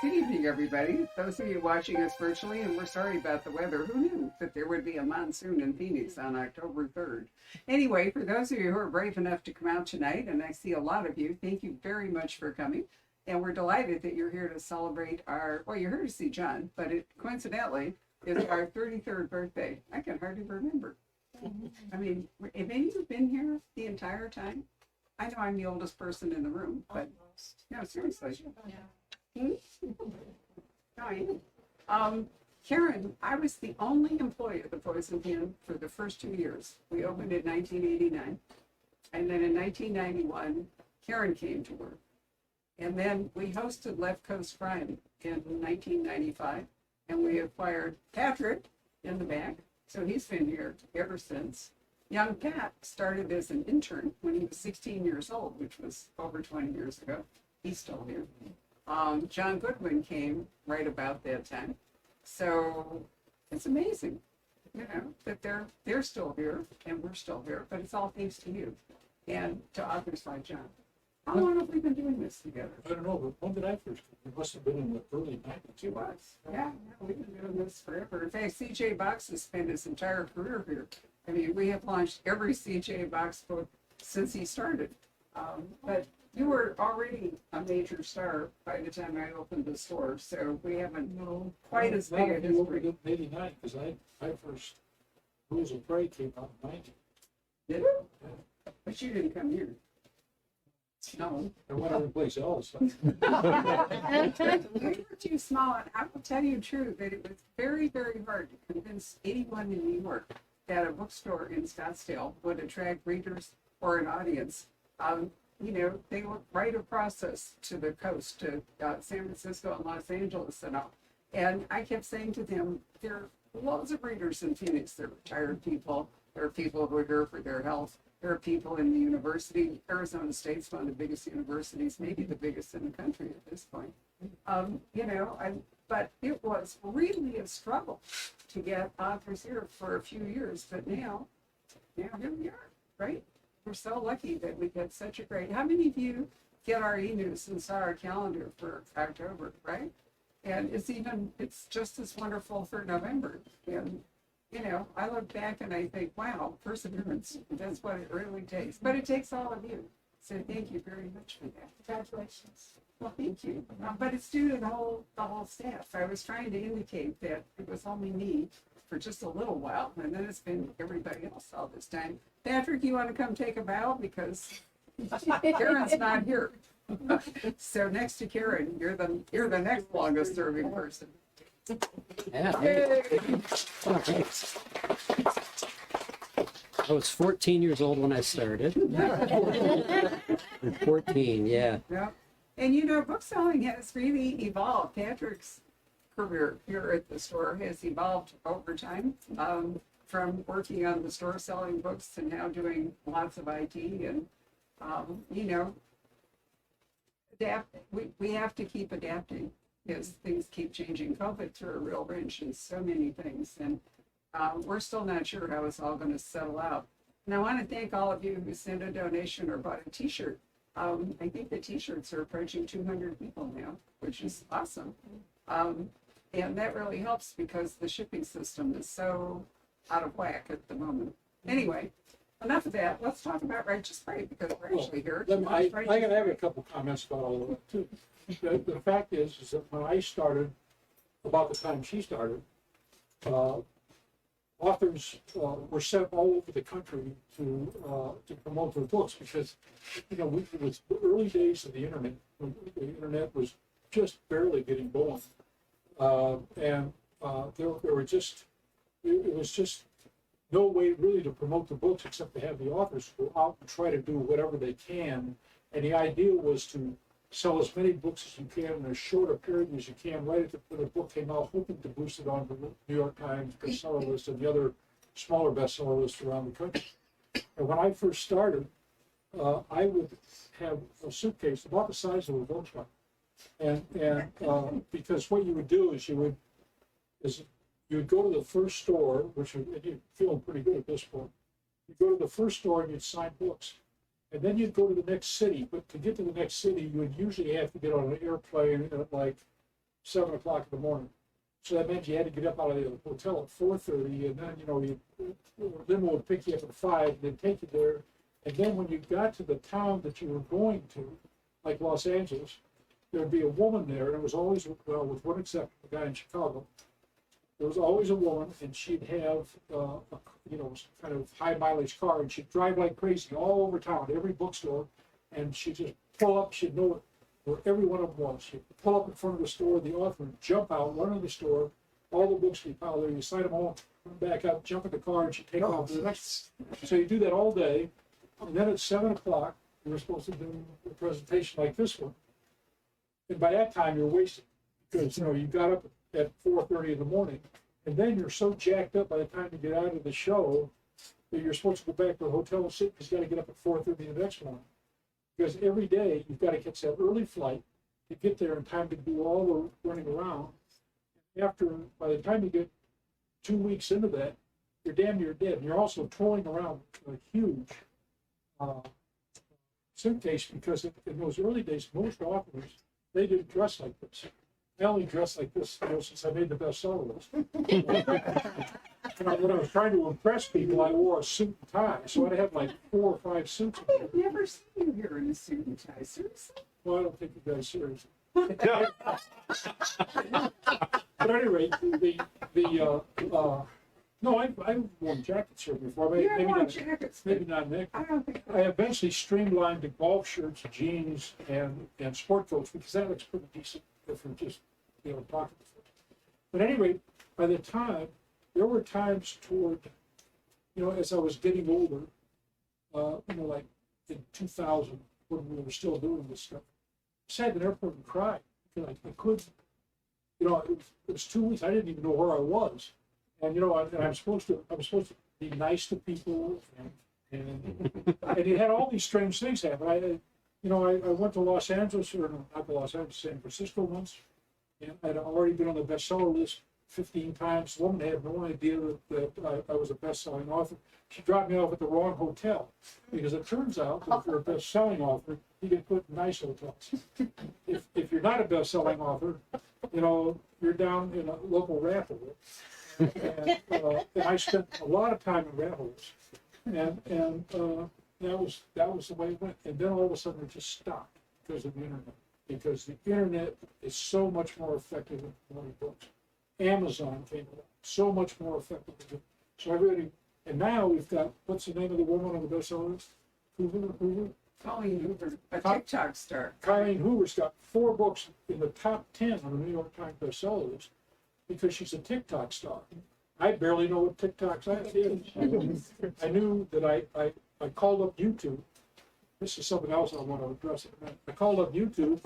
Good evening, everybody. Those of you watching us virtually, and we're sorry about the weather. Who knew that there would be a monsoon in Phoenix on October 3rd? Anyway, for those of you who are brave enough to come out tonight, and I see a lot of you, thank you very much for coming. And we're delighted that you're here to celebrate well, you're here to see John, but it coincidentally is our 33rd birthday. I can hardly remember. I mean, have any of you been here the entire time? I know I'm the oldest person in the room, but no, seriously. Hmm? No, I am. Karen, I was the only employee at the Poison Pen for the first 2 years. We opened in 1989. And then in 1991, Karen came to work. And then we hosted Left Coast Crime in 1995. And we acquired Patrick in the back. So he's been here ever since. Young Pat started as an intern when he was 16 years old, which was over 20 years ago. He's still here. John Goodwin came right about that time. So it's amazing, that they're still here and we're still here, but it's all thanks to you and to authors like John. How long have we been doing this together? I don't know, but when did I first come? It must have been in the early 90s. It was. Yeah, we've been doing this forever. In fact, C.J. Box has spent his entire career here. I mean, we have launched every C.J. Box book since he started. But you were already a major star by the time I opened the store, so we haven't quite as big a history. In 89, because I first, Rules of Prey came out in 90. Did it? But you didn't come here. No. I went every place else. We were too small, and I will tell you true that it was very, very hard to convince anyone in New York that a bookstore in Scottsdale would attract readers or an audience. They would write across us to the coast, to San Francisco and Los Angeles and all. And I kept saying to them, there are loads of readers in Phoenix. There are retired people. There are people who are here for their health. There are people in the university. Arizona State's one of the biggest universities, maybe the biggest in the country at this point. But it was really a struggle to get authors here for a few years. But now here we are, right? We're so lucky that we get such a great. How many of you get our e-news and saw our calendar for October, right? And it's just as wonderful for November. And I look back and I think, wow, perseverance. That's what it really takes. But it takes all of you. So thank you very much for that. Congratulations. Well, thank you. But it's due to the whole staff. I was trying to indicate that it was only me for just a little while, and then it's been everybody else all this time. Patrick, you want to come take a bow because Karen's not here. So next to Karen, you're the next longest serving person. Yeah. Hey. Oh, thanks. I was 14 years old when I started. 14, yeah. Yeah. And book selling has really evolved. Patrick's career here at the store has evolved over time, from working on the store selling books and now doing lots of IT and we have to keep adapting as things keep changing. COVID threw a real wrench in so many things, and we're still not sure how it's all going to settle out. And I want to thank all of you who sent a donation or bought a t-shirt. I think the t-shirts are approaching 200 people now, which is awesome. And that really helps because the shipping system is so out of whack at the moment. Anyway, enough of that. Let's talk about Righteous Prey because we're actually here. I have a couple comments about all of that too. The fact is that when I started, about the time she started, authors were sent all over the country to promote their books because, it was the early days of the internet. When the internet was just barely getting going. It was just no way really to promote the books except to have the authors go out and try to do whatever they can. And the idea was to sell as many books as you can in as short a period as you can, right after the book came out, hoping to boost it on the New York Times bestseller list and the other smaller bestseller lists around the country. And when I first started, I would have a suitcase about the size of a Volkswagen. And because what you would do is you would go to the first store, and you're feeling pretty good at this point. You'd go to the first store and you'd sign books. And then you'd go to the next city. But to get to the next city, you would usually have to get on an airplane at like 7 o'clock in the morning. So that meant you had to get up out of the hotel at 4:30, and then, limo would pick you up at 5, and then take you there. And then when you got to the town that you were going to, like Los Angeles, there'd be a woman there, and it was always, well, with one exception, the guy in Chicago, there was always a woman, and she'd have, kind of high mileage car, and she'd drive like crazy all over town, every bookstore, and she'd just pull up, she'd know where every one of them was. She'd pull up in front of the store, the author would jump out, run in the store, all the books would be piled there, you sign them all, run back up, jump in the car, and she'd take off to the next. So you do that all day, and then at 7 o'clock, you were supposed to do a presentation like this one. And by that time, you're wasted, because, you got up at 4:30 in the morning, and then you're so jacked up by the time you get out of the show that you're supposed to go back to the hotel and sit, because you got to get up at 4:30 the next morning. Because every day you've got to catch that early flight to get there in time to do all the running around. By the time you get 2 weeks into that, you're damn near dead. And you're also towing around a huge suitcase, because in those early days, most authors, they didn't dress like this. I only dressed like this, since I made the bestseller list. When I was trying to impress people, I wore a suit and tie, so I'd have like 4 or 5 suits. I've never seen you here in a suit and tie. Seriously? Well, I don't take you guys seriously. But at any rate, no, I've worn jackets here before. Maybe not jackets. Maybe not Nick. I don't think. I eventually streamlined to golf shirts, jeans, and sport coats, because that looks pretty decent if we're just, talking. But at any rate, by the time, there were times toward, as I was getting older, like in 2000, when we were still doing this stuff, I sat in the airport and cried, because I couldn't, it was 2 weeks, I didn't even know where I was. And, I'm supposed to be nice to people, and you had all these strange things happen. I went to Los Angeles, or no, not to Los Angeles, San Francisco once, and I'd already been on the bestseller list 15 times. The woman had no idea that I was a best-selling author. She dropped me off at the wrong hotel, because it turns out that if you're a best-selling author, you get put in nice hotels. If you're not a best-selling author, you're down in a local rat hole. And I spent a lot of time in rat holes, and that was the way it went. And then all of a sudden it just stopped because of the internet. Because the internet is so much more effective than promoting books. Amazon came along, so much more effective. So everybody, and now we've got, what's the name of the woman on the bestseller list? Hoover? Colleen Hoover, a TikTok star. Colleen Hoover's got 4 books in the top 10 on the New York Times bestseller list, because she's a TikTok star. I barely know what TikTok is. I knew that I called up YouTube. This is something else I want to address. I called up YouTube,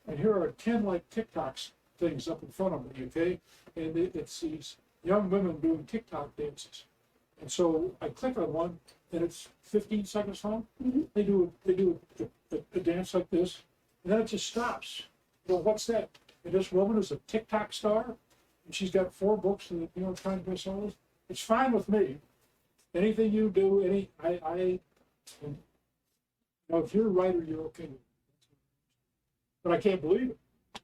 and here are 10 like TikToks things up in front of me, okay? And it's these young women doing TikTok dances. And so I click on one, and it's 15 seconds long. Mm-hmm. They do a dance like this, and then it just stops. Well, what's that? And this woman is a TikTok star, and she's got 4 books in the New York Times bestsellers. It's fine with me. Anything you do, if you're a writer, you're okay with it. But I can't believe it,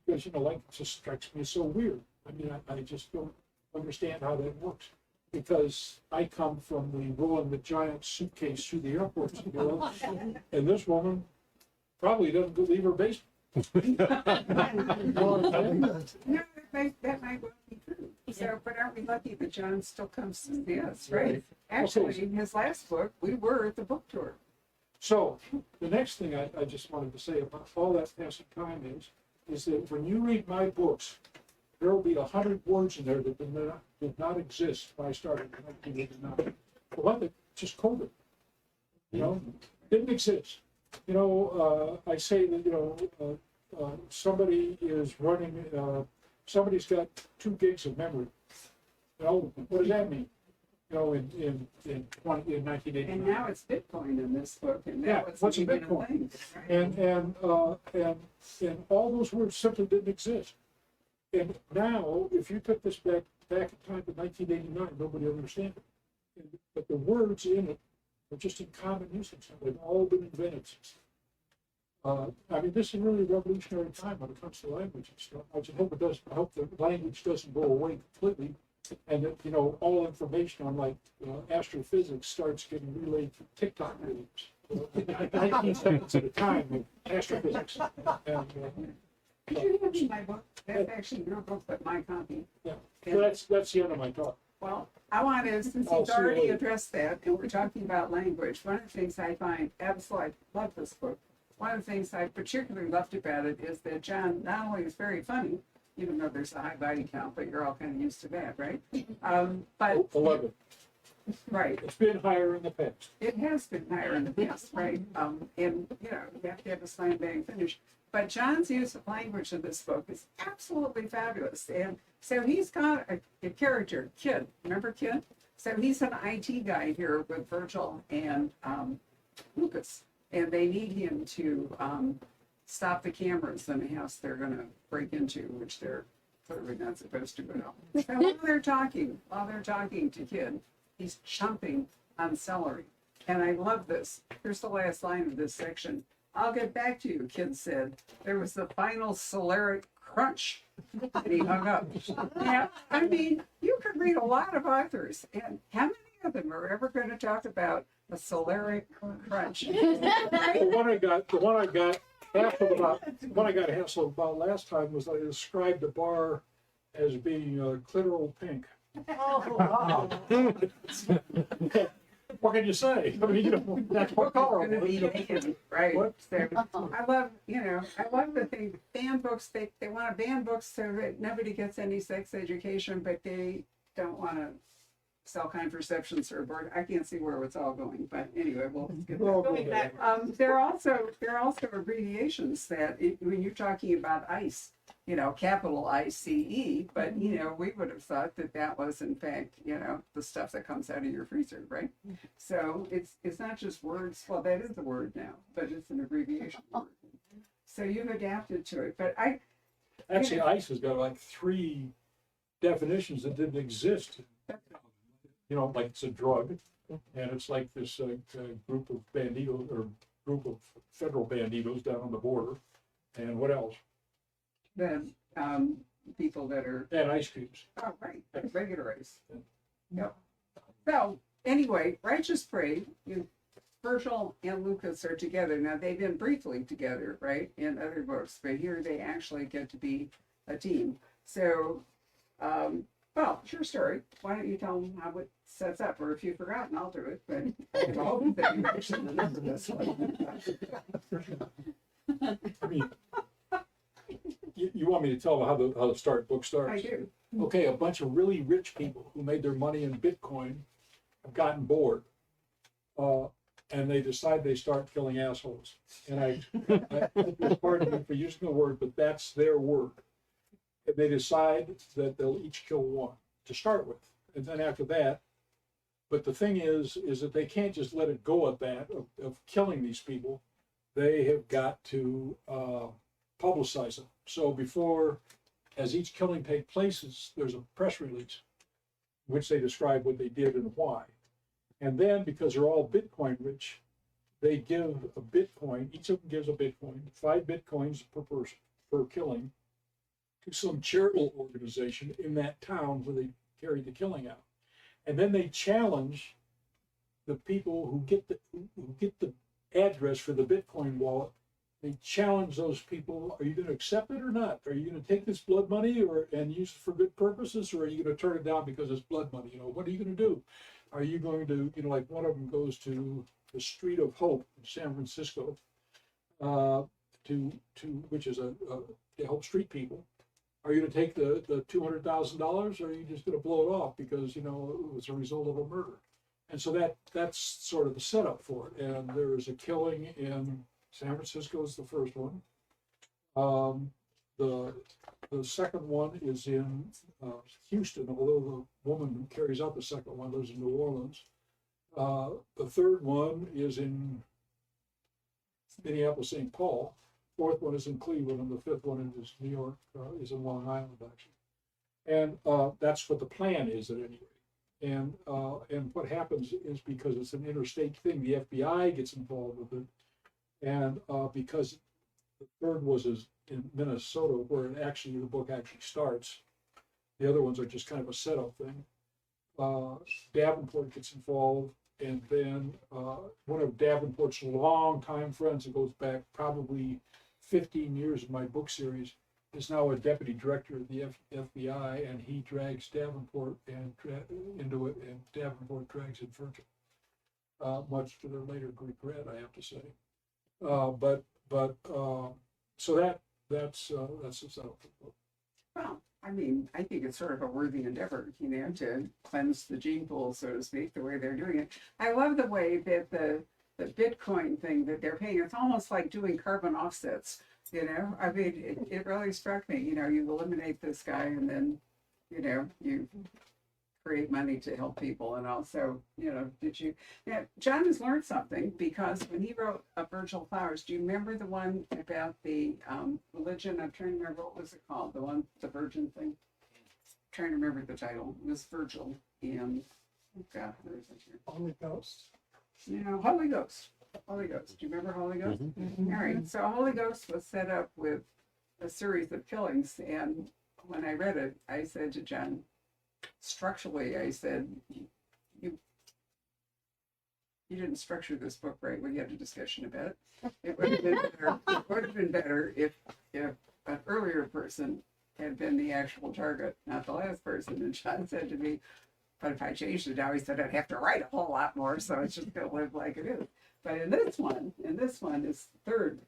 because, it just strikes me as so weird. I mean, I just don't understand how that works, because I come from the rolling the giant suitcase through the airports, and this woman probably doesn't leave her basement. No, that might well be true. So, but aren't we lucky that John still comes to see us, right? Actually, in his last book, we were at the book tour. So the next thing I just wanted to say about all that passing time is that when you read my books, there will be 100 words in there that did not exist when I started in 1989. The one that just COVID, didn't exist. I say that, somebody is running, somebody's got 2 gigs of memory. What does that mean? In 1989. And now it's Bitcoin in this book, and Yeah, that was what's a even Bitcoin? thing, right? And all those words simply didn't exist. And now, if you took this back in time to 1989, nobody would understand it. But the words in it are just in common usage. They've all been invented. I mean, this is really a revolutionary time when it comes to language and stuff. I just hope it does. I hope the language doesn't go away completely, and that all information on like astrophysics starts getting relayed through TikTok videos, 19 seconds at a time of astrophysics. And, Did you hand me my book? That's actually your book, but my copy. yeah, so that's the end of my talk. Well, I want to, since I'll he's see you already later. addressed that, and we're talking about language, one of the things I find absolutely, I love this book. One of the things I particularly loved about it is that John not only is very funny, even though there's a high body count, but you're all kind of used to that, right? But 11. right, It's been higher in the past. it has been higher in the past, right? And you have to have a slam bang finish. But John's use of language in this book is absolutely fabulous. And so he's got a character, Kid. Remember Kid? So he's an IT guy here with Virgil and Lucas. And they need him to stop the cameras in the house they're going to break into, which they're clearly not supposed to. But so while they're talking to Kid, he's chomping on celery. And I love this. Here's the last line of this section. I'll get back to you, Kid said. There was the final celeric crunch. And he hung up. Yeah, I mean, you could read a lot of authors, and how many of them are ever going to talk about a celeric crunch? The one I got hassled about last time was I described the bar as being clitoral pink. Oh, What can you say? I mean, that's what color It's gonna be taken, right? What? So I love the thing. Ban books. They want to ban books so that nobody gets any sex education, but they don't want to sell contraceptions or abort. I can't see where it's all going, but anyway, we'll get Well, that. going back. There are also abbreviations that when you're talking about ICE, capital ICE, but we would have thought that was in fact the stuff that comes out of your freezer, right? So it's not just words. Well, that is a word now, but it's an abbreviation word. So you've adapted to it, but Actually, ICE has got like 3 definitions that didn't exist. Like it's a drug, and it's like this group of banditos or group of federal banditos down on the border, and what else? the people that are And ice cubes. right, regular ICE. Yep. So anyway, Righteous Prey, Virgil and Lucas are together. Now they've been briefly together, right, in other books, but here they actually get to be a team. So, well, your story. Why don't you tell them how it sets up? Or if you've forgotten, I'll do it. But I hope that you actually remember this one. I mean, you want me to tell how the book starts? I do. Okay, a bunch of really rich people who made their money in Bitcoin have gotten bored, and they decide they start killing assholes. And I pardon me for using the word, but that's their word. And they decide that they'll each kill one to start with, and then after that. But the thing is that they can't just let it go at that of killing these people. They have got to publicize them. So before, as each killing takes place, there's a press release, in which they describe what they did and why. And then, because they're all Bitcoin rich, they give a Bitcoin, each of them gives a Bitcoin, 5 Bitcoins per person, per killing, to some charitable organization in that town where they carried the killing out. And then they challenge the people who get the address for the Bitcoin wallet. They challenge those people, are you going to accept it or not? Are you going to take this blood money and use it for good purposes, or are you going to turn it down because it's blood money? What are you going to do? Are you going to, like one of them goes to the Street of Hope in San Francisco, which is to help street people. Are you going to take the $200,000, or are you just going to blow it off because it was a result of a murder? And so that's sort of the setup for it. And there is a killing in San Francisco is the first one. The second one is in Houston, although the woman who carries out the second one lives in New Orleans. The third one is in Minneapolis, St. Paul. Fourth one is in Cleveland, and the fifth one is New York, is in Long Island, actually. And that's what the plan is at any rate. And what happens is, because it's an interstate thing, the FBI gets involved with it, and because The third was in Minnesota, where the book actually starts. The other ones are just kind of a setup thing. Davenport gets involved, and then one of Davenport's longtime friends, it goes back probably 15 years in my book series, is now a deputy director of the FBI, and he drags Davenport into it, and Davenport drags in Virgil, much to their later regret, I have to say. So that's the setup for the book. Well, I mean, I think it's sort of a worthy endeavor, to cleanse the gene pool, so to speak, the way they're doing it. I love the way that the Bitcoin thing that they're paying, it's almost like doing carbon offsets, I mean, it really struck me, you eliminate this guy and then, you create money to help people. And also, John has learned something, because when he wrote Virgil Flowers, do you remember the one about the religion? I'm trying to remember, what was it called? The virgin thing? I'm trying to remember the title. It was Virgil and, oh God, where is it here? Holy Ghost. Holy Ghost. Holy Ghost. Do you remember Holy Ghost? Mhm. All right. So Holy Ghost was set up with a series of killings. And when I read it, I said to John, structurally, I said, you didn't structure this book right. We had a discussion about it. It would have been better. It would have been better if an earlier person had been the actual target, not the last person. And John said to me, but if I changed it now, he said I'd have to write a whole lot more, so it's just going to live like it is. But in this one is third.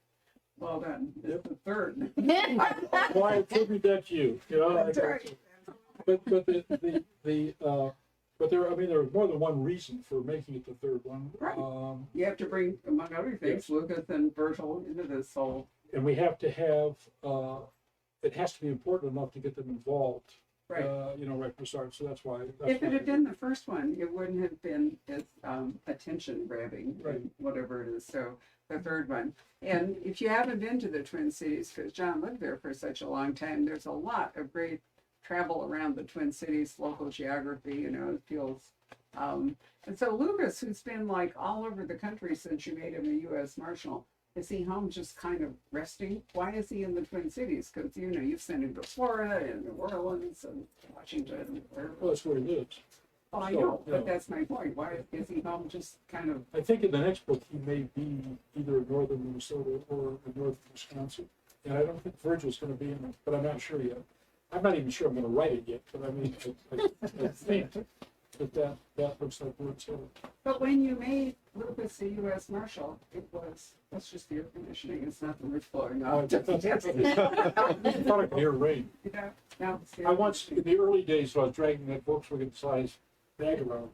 Well done. It's the third. Well, I attribute that to you. That's right. But there was more than one reason for making it the third one. Right. You have to bring, among other things, Yes. Lucas and Virgil into this whole. And we have to have, it has to be important enough to get them involved. Right. Right from the start. So that's why. If it had been the first one, it wouldn't have been as attention grabbing, Right. whatever it is. So the third one. And if you haven't been to the Twin Cities, because John lived there for such a long time, there's a lot of great travel around the Twin Cities, local geography, it feels. And so Lucas, who's been like all over the country since you made him a U.S. Marshal, is he home just kind of resting? Why is he in the Twin Cities? Because, you've sent him to Florida and New Orleans and Washington. Well, that's where he lives. Oh, I So, know, yeah. but that's my point. Why is he home just kind of? I think in the next book he may be either in northern Minnesota or in northern Wisconsin. And I don't think Virgil's going to be in it, but I'm not sure yet. I'm not even sure I'm going to write it yet, but I mean, I think that looks like where it's headed. But when you made Lucas a U.S. Marshal, that's just the air conditioning. It's not the roof blowing I off. thought I could hear rain. No, it's the I air once, in the early days, when I was dragging that Volkswagen size bag around,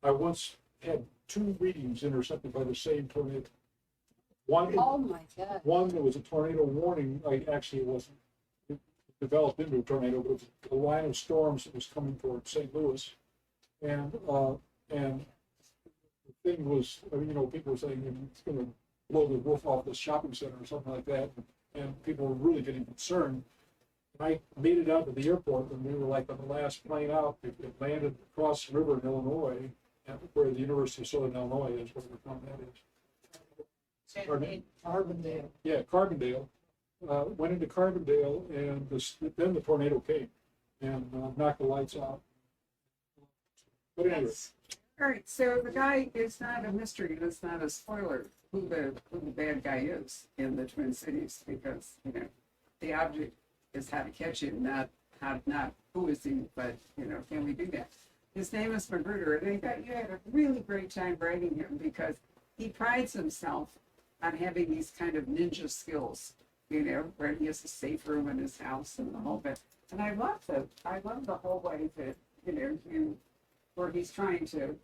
I once had 2 readings intercepted by the same tornado. Oh my God. One, there was a tornado warning. Actually, it wasn't. It developed into a tornado, but it was a line of storms that was coming toward St. Louis, and the thing was, people were saying it's going to blow the roof off this shopping center or something like that, and people were really getting concerned. And I made it out to the airport, and we were like on the last plane out. It landed across the river in Illinois, where the University of Southern Illinois is, whatever town that is. Carbondale. Yeah, Carbondale. Went into Carbondale, and then the tornado came and knocked the lights out. But anyway, All right, so the guy is not a mystery, and it's not a spoiler who the bad guy is in the Twin Cities, because the object is how to catch him, not who is he, but can we do that? His name is Magruder, and I thought you had a really great time writing him, because he prides himself on having these kind of ninja skills, where he has a safe room in his house and the whole bit. And I love the whole way that where he's trying to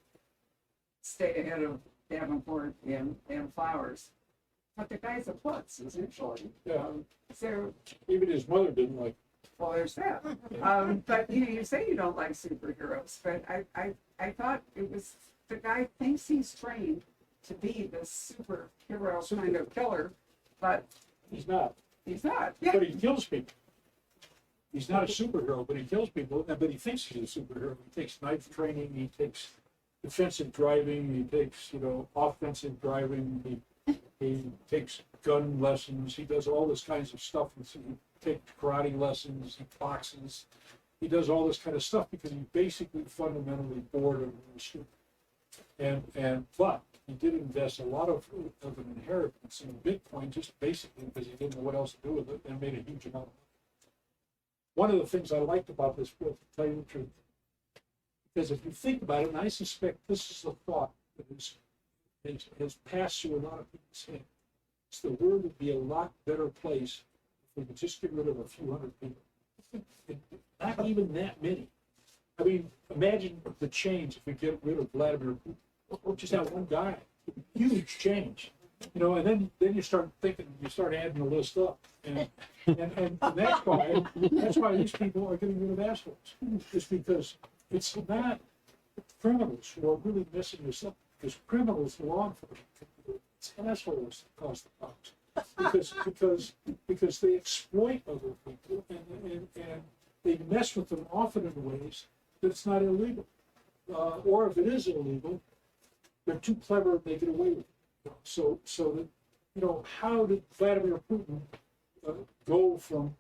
stay ahead of Davenport and Flowers. But the guy's a putz, essentially. Yeah. So, even his mother didn't like. well, there's that. But you say you don't like superheroes, but I thought it was, the guy thinks he's trained to be this superhero kind of killer, but He's not. he's not. But he kills people. He's not a superhero, but he kills people. But he thinks he's a superhero. He takes knife training. He takes defensive driving. He takes offensive driving. He takes gun lessons. He does all this kinds of stuff. He takes karate lessons. He boxes. He does all this kind of stuff because he's basically fundamentally bored of the student. But he did invest a lot of an inheritance in Bitcoin just basically because he didn't know what else to do with it and made a huge amount of money. One of the things I liked about this book, to tell you the truth, because if you think about it, and I suspect this is a thought that has passed through a lot of people's head, it's the world would be a lot better place if we could just get rid of a few hundred people. Not even that many. I mean, imagine the change if we get rid of Vladimir Putin. Just that one guy. Huge change. You know, and then you start thinking, you start adding the list up. And that's why these people are getting rid of assholes. It's because it's not criminals who are really messing this up. Because criminals, law enforcement, it's assholes that cause the problems. Because they exploit other people and they mess with them often in ways that it's not illegal. Or if it is illegal, they're too clever and they get away with it. So that, you know, how did Vladimir Putin go from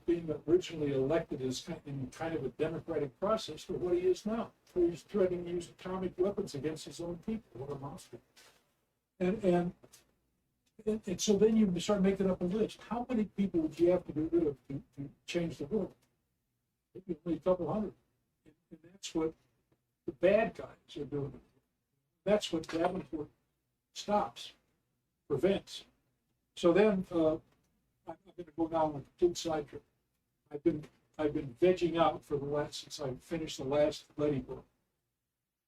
being originally elected as kind of a democratic process to what he is now? Where he's threatening to use atomic weapons against his own people. What a monster. And so then you start making up a list. How many people would you have to get rid of to change the world? Maybe only a couple hundred. And that's what the bad guys are doing. That's what Davenport stops, prevents. So then I'm going to go down on a complete side trip. I've been vegging out for the last, since I finished the last Letty book,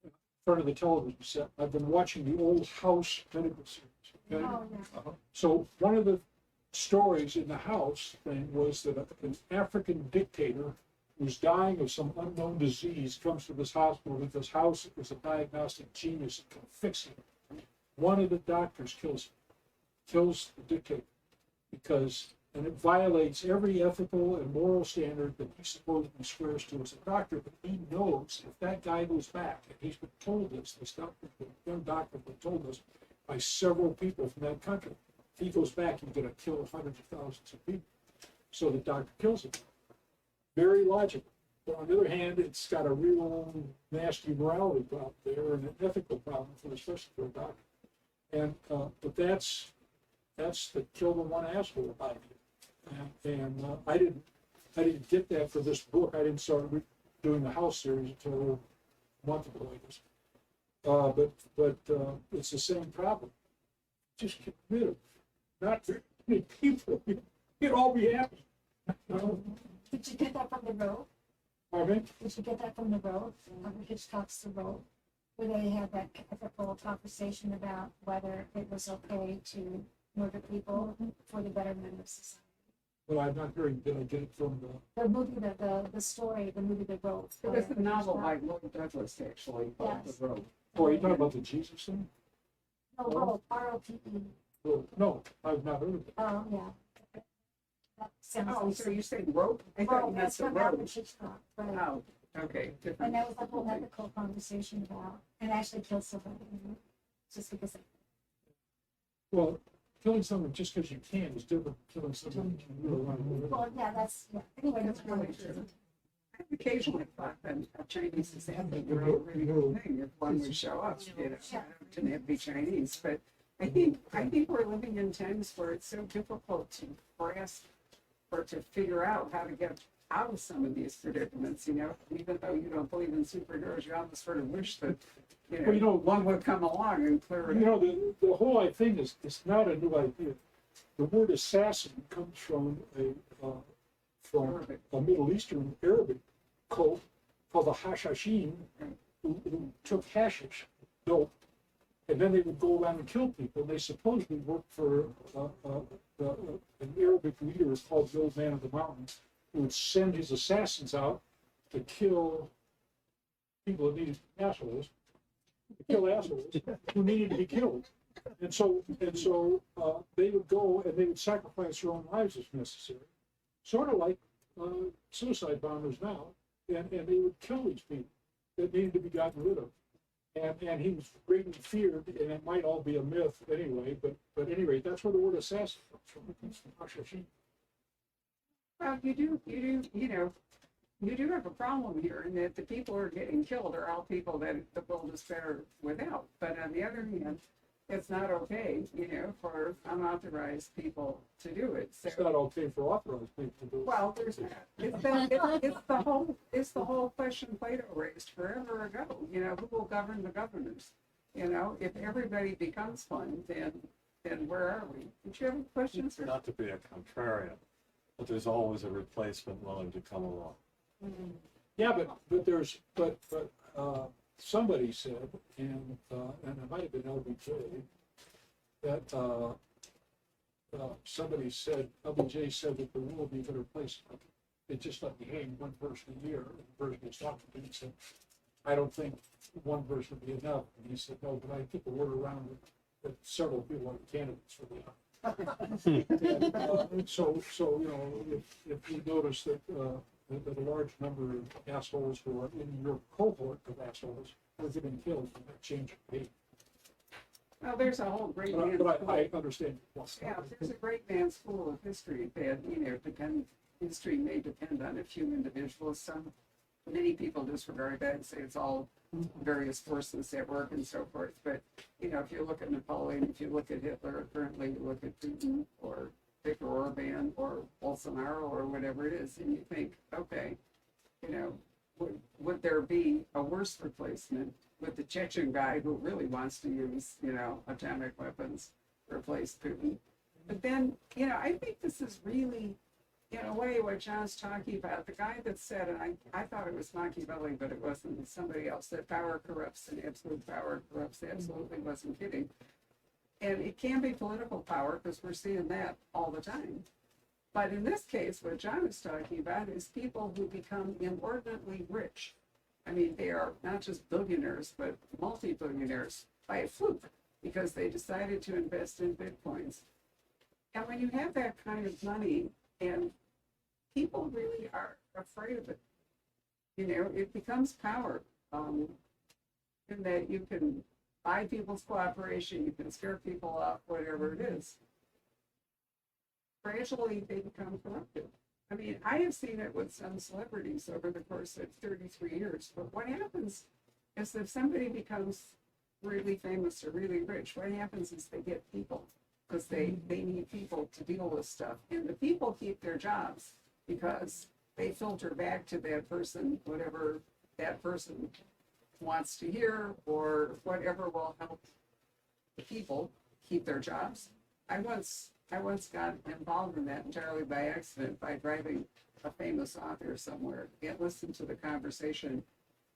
in front of the television set. I've been watching the old House medical series. Okay? Oh, yeah. So one of the stories in the House thing was that an African dictator who's dying of some unknown disease comes to this hospital because House is a diagnostic genius and can fix it. One of the doctors kills the dictator and it violates every ethical and moral standard that he supposedly swears to as a doctor. But he knows if that guy goes back, and he's been told this young doctor has been told this by several people from that country. If he goes back, he's going to kill hundreds of thousands of people. So the doctor kills him. Very logical. But on the other hand, it's got a real nasty morality problem there and an ethical problem, especially for a doctor. And but that's the kill the one asshole idea. And I didn't get that for this book. I didn't start doing the House series until a month ago, I guess. But it's the same problem. Just get rid of not very many people. You'd all be happy. Did you get that from the road? Pardon me? Did you get that from the road? Hitchcock's The Road, where they had that ethical conversation about whether it was okay to murder people for the betterment of society. Well, I'm not hearing. Did I get it from The movie, the story, the movie The Road. It was a novel by Lloyd Douglas, actually, called Yes. The Road. Oh, are you talking about the Jesus thing? No, Road, R-O-P-E. Well, no, I've not heard of it. Oh, yeah. That sounds Oh, like so you said rope? I thought you meant that's the from road. Alfred Hitchcock. Right. Oh, okay, And different. that was a whole ethical conversation about, and actually killed somebody, just because. Well, killing someone just because you can is different from killing someone you really want to do. Well, yeah, that's, yeah, anyway, that's That's really really true. I've occasionally thought that a Chinese assassin would be a really good thing if one would show up, you know, it didn't have to be Chinese, but I think we're living in times where it's so difficult to grasp or to figure out how to get out of some of these predicaments, you know, even though you don't believe in superheroes, you almost sort of wish that, Well, you know, one would come along and clear it You up. know, the whole thing is, it's not a new idea. The word assassin comes from a Middle Eastern Arabic cult called the Hashashin, who took hashish, dope, and then they would go around and kill people. They supposedly worked for an Arabic leader called the Old Man of the Mountain, who would send his assassins out to kill people that needed assholes, who needed to be killed. And so they would go and they would sacrifice their own lives if necessary, sort of like suicide bombers now, and they would kill these people that needed to be gotten rid of. And he was greatly feared, and it might all be a myth anyway, but anyway, that's where the word assassin comes from. It's from Hashashin. Well, you do have a problem here in that the people who are getting killed are all people that the world is better without. But on the other hand, it's not okay, for unauthorized people to do it. So, It's not okay for authorized people to do it. well, there's that. It's the whole question Plato raised forever ago. Who will govern the governors? If everybody becomes fun, then where are we? Did you have a question, sir? Not to be a contrarian, but there's always a replacement willing to come along. Yeah, but somebody said, and it might have been LBJ, that somebody said, LBJ said that the world would be a better place. They just let me hang one person a year. And the person was talking to me said, I don't think one person would be enough. And he said, no, but I think the word around that several people are candidates for the and, so if you notice that a large number of assholes who are in your cohort of assholes are getting killed from that change of behavior. Well, there's a whole great man's But school. I understand. Yeah, there's a great man's school of history that, history may depend on a few individuals. Many people disregard that and say it's all various forces at work and so forth. But, if you look at Napoleon, if you look at Hitler, currently you look at Putin or Viktor Orban or Bolsonaro or whatever it is, and you think, okay, would there be a worse replacement with the Chechen guy who really wants to use, atomic weapons replace Putin? But then, I think this is really, in a way, what John's talking about. The guy that said, and I thought it was Machiavelli, but it wasn't, it's somebody else, that power corrupts and absolute power corrupts absolutely wasn't kidding. And it can be political power because we're seeing that all the time. But in this case, what John is talking about is people who become inordinately rich. I mean, they are not just billionaires, but multi-billionaires by a fluke because they decided to invest in Bitcoins. And when you have that kind of money, and people really are afraid of it, it becomes power in that you can buy people's cooperation, you can scare people off, whatever it is. Gradually, they become corrupted. I mean, I have seen it with some celebrities over the course of 33 years, but what happens is if somebody becomes really famous or really rich, what happens is they get people, because they need people to deal with stuff. And the people keep their jobs because they filter back to that person, whatever that person wants to hear or whatever will help the people keep their jobs. I once got involved in that entirely by accident by driving a famous author somewhere and listened to the conversation.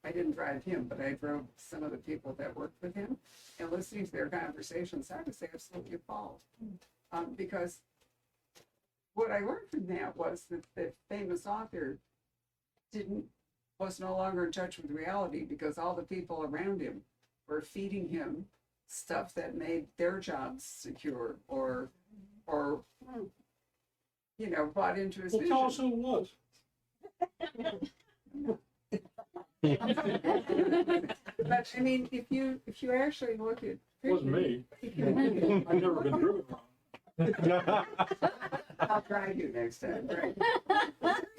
I didn't drive him, but I drove some of the people that worked with him, and listening to their conversations, I was absolutely appalled. Because what I learned from that was that the famous author was no longer in touch with reality because all the people around him were feeding him stuff that made their jobs secure or bought into his Well, vision. tell us who it was. But I mean, if you actually look at, It wasn't me. I've never been driven around. I'll drive you next time, right?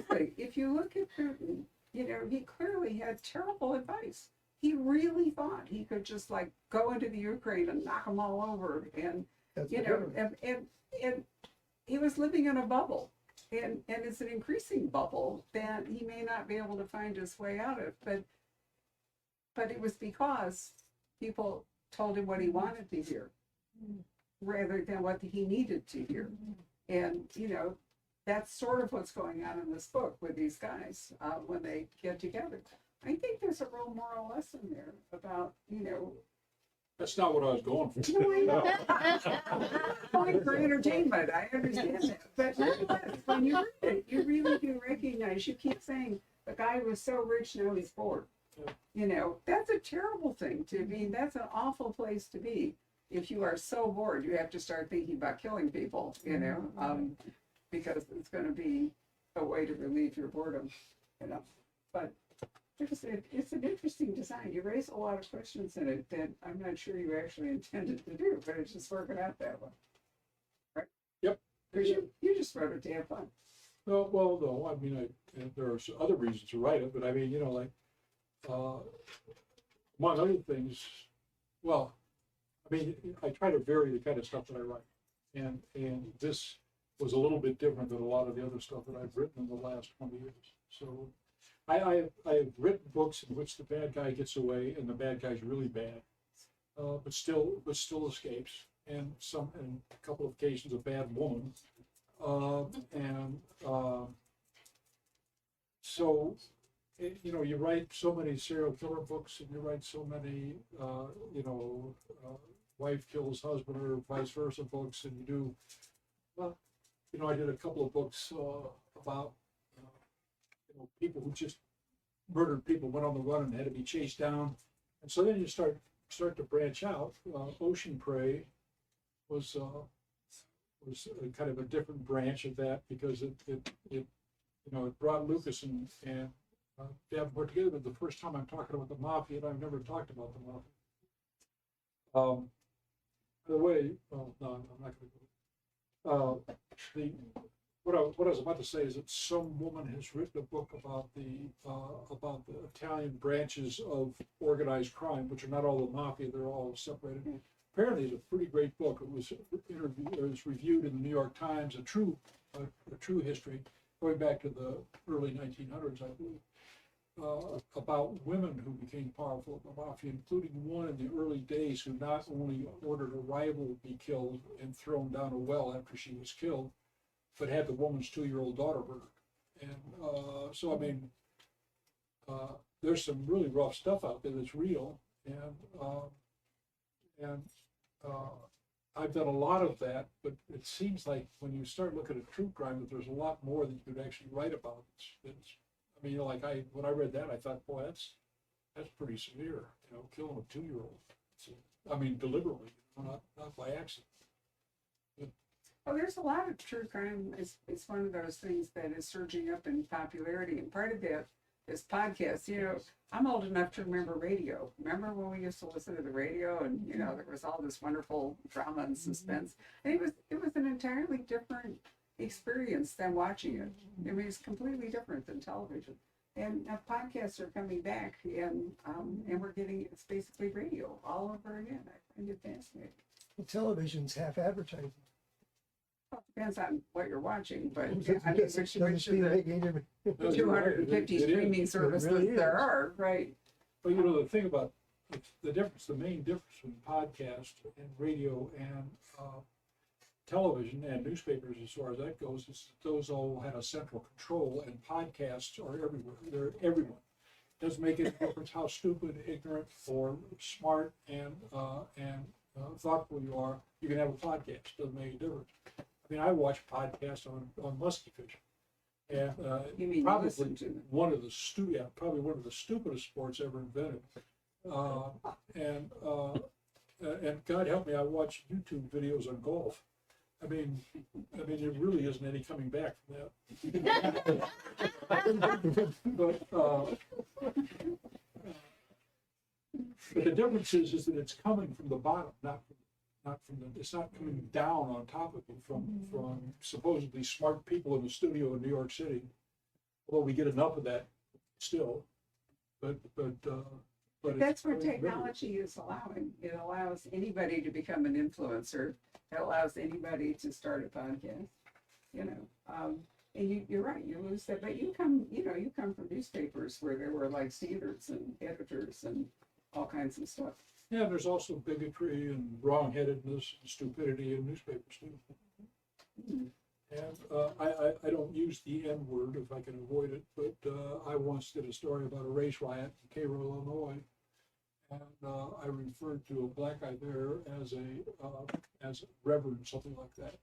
Seriously, if you look at Putin, he clearly had terrible advice. He really thought he could just like go into the Ukraine and knock them all over, and and he was living in a bubble, and it's an increasing bubble that he may not be able to find his way out of. But it was because people told him what he wanted to hear, rather than what he needed to hear, and that's sort of what's going on in this book with these guys when they get together. I think there's a real moral lesson there about, That's not what I was going for. no, I know. Going for entertainment, I understand that. But nonetheless, when you read it, you really do recognize, you keep saying, the guy was so rich, now he's poor. That's a terrible thing to be. That's an awful place to be. If you are so bored, you have to start thinking about killing people, because it's going to be a way to relieve your boredom, But it's an interesting design. You raise a lot of questions in it that I'm not sure you actually intended to do, but it's just working out that way. Right? Yep. Because you just wrote it to have fun. Well, no, I mean, and there are other reasons to write it, but I mean, like, among other things, well, I mean, I try to vary the kind of stuff that I write, and this was a little bit different than a lot of the other stuff that I've written in the last 20 years. So, I've written books in which the bad guy gets away and the bad guy's really bad, but still escapes, and a couple of occasions a bad woman, so. You write so many serial killer books, and you write so many, wife kills husband or vice versa books, and you do, well, I did a couple of books about, people who just murdered people, went on the run and had to be chased down, and so then you start to branch out. Ocean Prey was kind of a different branch of that because it brought Lucas and Davenport together. But the first time I'm talking about the mafia, and I've never talked about the mafia. By the way, well, no, I'm not going to. What I was about to say is that some woman has written a book about the Italian branches of organized crime, which are not all the mafia; they're all separated. Apparently, it's a pretty great book. It was reviewed in the New York Times, a true history going back to the early 1900s, I believe. About women who became powerful in the mafia, including one in the early days who not only ordered a rival be killed and thrown down a well after she was killed, but had the woman's 2-year-old daughter murdered. And so, I mean, there's some really rough stuff out there that's real, and I've done a lot of that, but it seems like when you start looking at true crime, that there's a lot more that you could actually write about. I mean, when I read that, I thought, boy, that's pretty severe. Killing a 2-year-old. I mean, deliberately, not by accident. Oh, there's a lot of true crime. It's one of those things that is surging up in popularity, and part of that is podcasts. I'm old enough to remember radio. Remember when we used to listen to the radio, and there was all this wonderful drama and suspense, and it was an entirely different experience than watching it. I mean, it's completely different than television. And now podcasts are coming back, and we're getting, it's basically radio all over again. I find it fascinating. Well, television's half advertising. Well, it depends on what you're watching, but Doesn't I mean, which of the No, you're right. 250 It is. streaming services really there is. are, right? But the thing about the main difference between podcast and radio and television and newspapers, as far as that goes, is that those all had a central control, and podcasts are everywhere. They're everyone. It doesn't make any difference how stupid, ignorant, or smart and thoughtful you are. You can have a podcast. Doesn't make any difference. I mean, I watch podcasts on musky fishing, and You mean you probably listen to them? one of the stupidest sports ever invented. And God help me, I watch YouTube videos on golf. I mean, there really isn't any coming back from that. But the difference is that it's coming from the bottom, it's not coming down on top of you from supposedly smart people in the studio in New York City. Although we get enough of that still, but That's where technology is allowing. It allows anybody to become an influencer. It allows anybody to start a podcast. And you're right. You lose that, but you come from newspapers where there were like standards and editors and all kinds of stuff. Yeah, there's also bigotry and wrongheadedness and stupidity in newspapers too. And I don't use the N word if I can avoid it, but I once did a story about a race riot in Cairo, Illinois, and I referred to a black guy there as a reverend, something like that.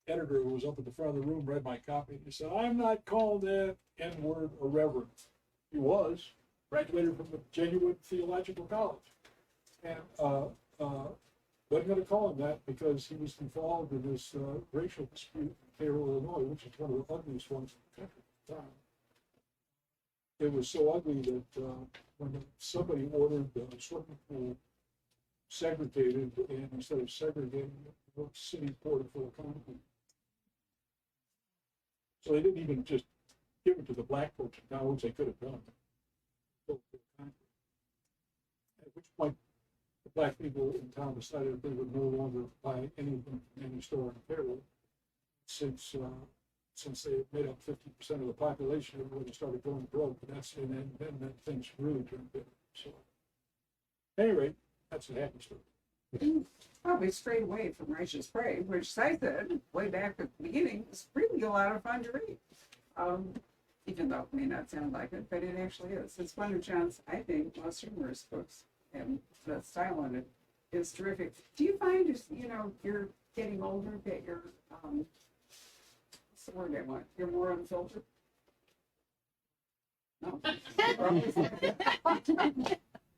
The editor who was up at the front of the room read my copy, and he said, "I'm not calling that N word a reverend." He was. Graduated from the Genuine Theological College, and wasn't going to call him that because he was involved in this racial dispute in Cairo, Illinois, which is one of the ugliest ones in the country at the time. it was so ugly that when somebody ordered the swimming pool segregated, and instead of segregating it, the city poured it full of concrete. So they didn't even just give it to the black folks in town, which they could have done. Full of concrete. At which point, the black people in town decided that they would no longer buy anything from any store in Fairwood, since they had made up 50% of the population, everybody started going broke, and then things really turned bitter. So, at any rate, that's a happy story. Oh, we strayed away from Righteous Prey, which I said way back at the beginning was really a lot of fun to read. Even though it may not sound like it, but it actually is. It's one of John's, I think, most humorous books, and the style on it is terrific. Do you find, as you're getting older, that you're what's the word I want? You're more unfiltered? No.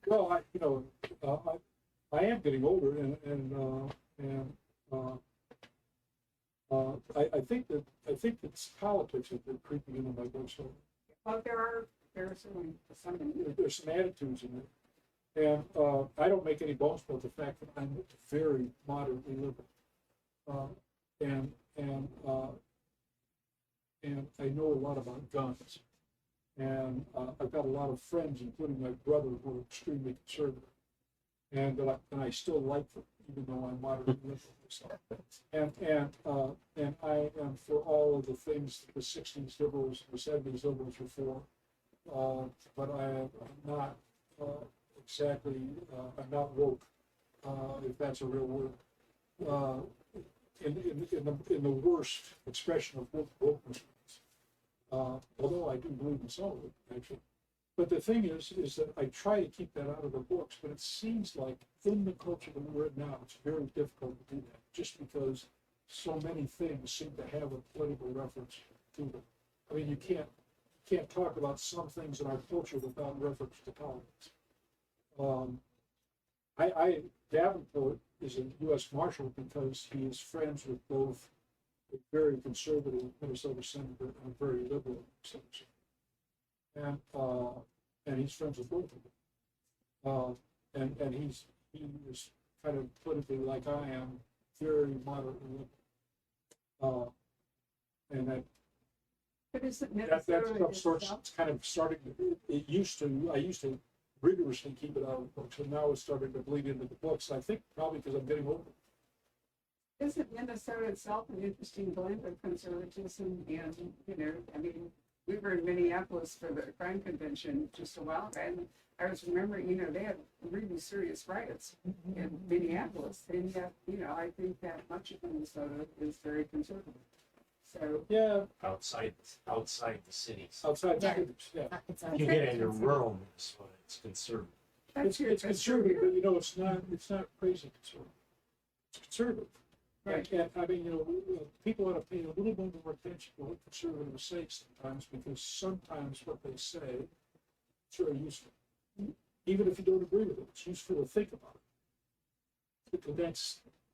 Well, I am getting older, I think that politics have been creeping into my books. Well, there are certainly some. There's some attitudes in there, and I don't make any bones about the fact that I'm very moderately liberal, and I know a lot about guns, and I've got a lot of friends, including my brother, who are extremely conservative. And I still like them, even though I'm moderately liberal myself. And I am for all of the things that the '60s liberals and the '70s liberals were for, but I am not exactly. I'm not woke, if that's a real word. In the worst expression of wokeness, although I do believe in some of it, actually. But the thing is that I try to keep that out of the books, but it seems like in the culture that we're in now, it's very difficult to do that, just because so many things seem to have a political reference to them. I mean, you can't talk about some things in our culture without reference to politics. Davenport is a U.S. Marshal because he is friends with both a very conservative Minnesota senator and a very liberal senator. And he's friends with both of them. And he is kind of politically like I am, very moderately liberal. And But isn't that stuff it's kind of starting. I used to rigorously keep it out of the books, and now it's starting to bleed into the books. I think probably because I'm getting older. Isn't Minnesota itself an interesting blend of conservatism and, I mean, we were in Minneapolis for the crime convention just a while ago, and I was remembering, they had really serious riots in Minneapolis, and yet, I think that much of Minnesota is very conservative. So Yeah, outside the cities. outside Yeah. yeah. You get into rural Minnesota, it's conservative. It's conservative, but it's not crazy conservative. It's conservative. Right. And I mean, people ought to pay a little bit more attention to what conservatives say sometimes, because sometimes what they say is very useful. Even if you don't agree with it, it's useful to think about it. Because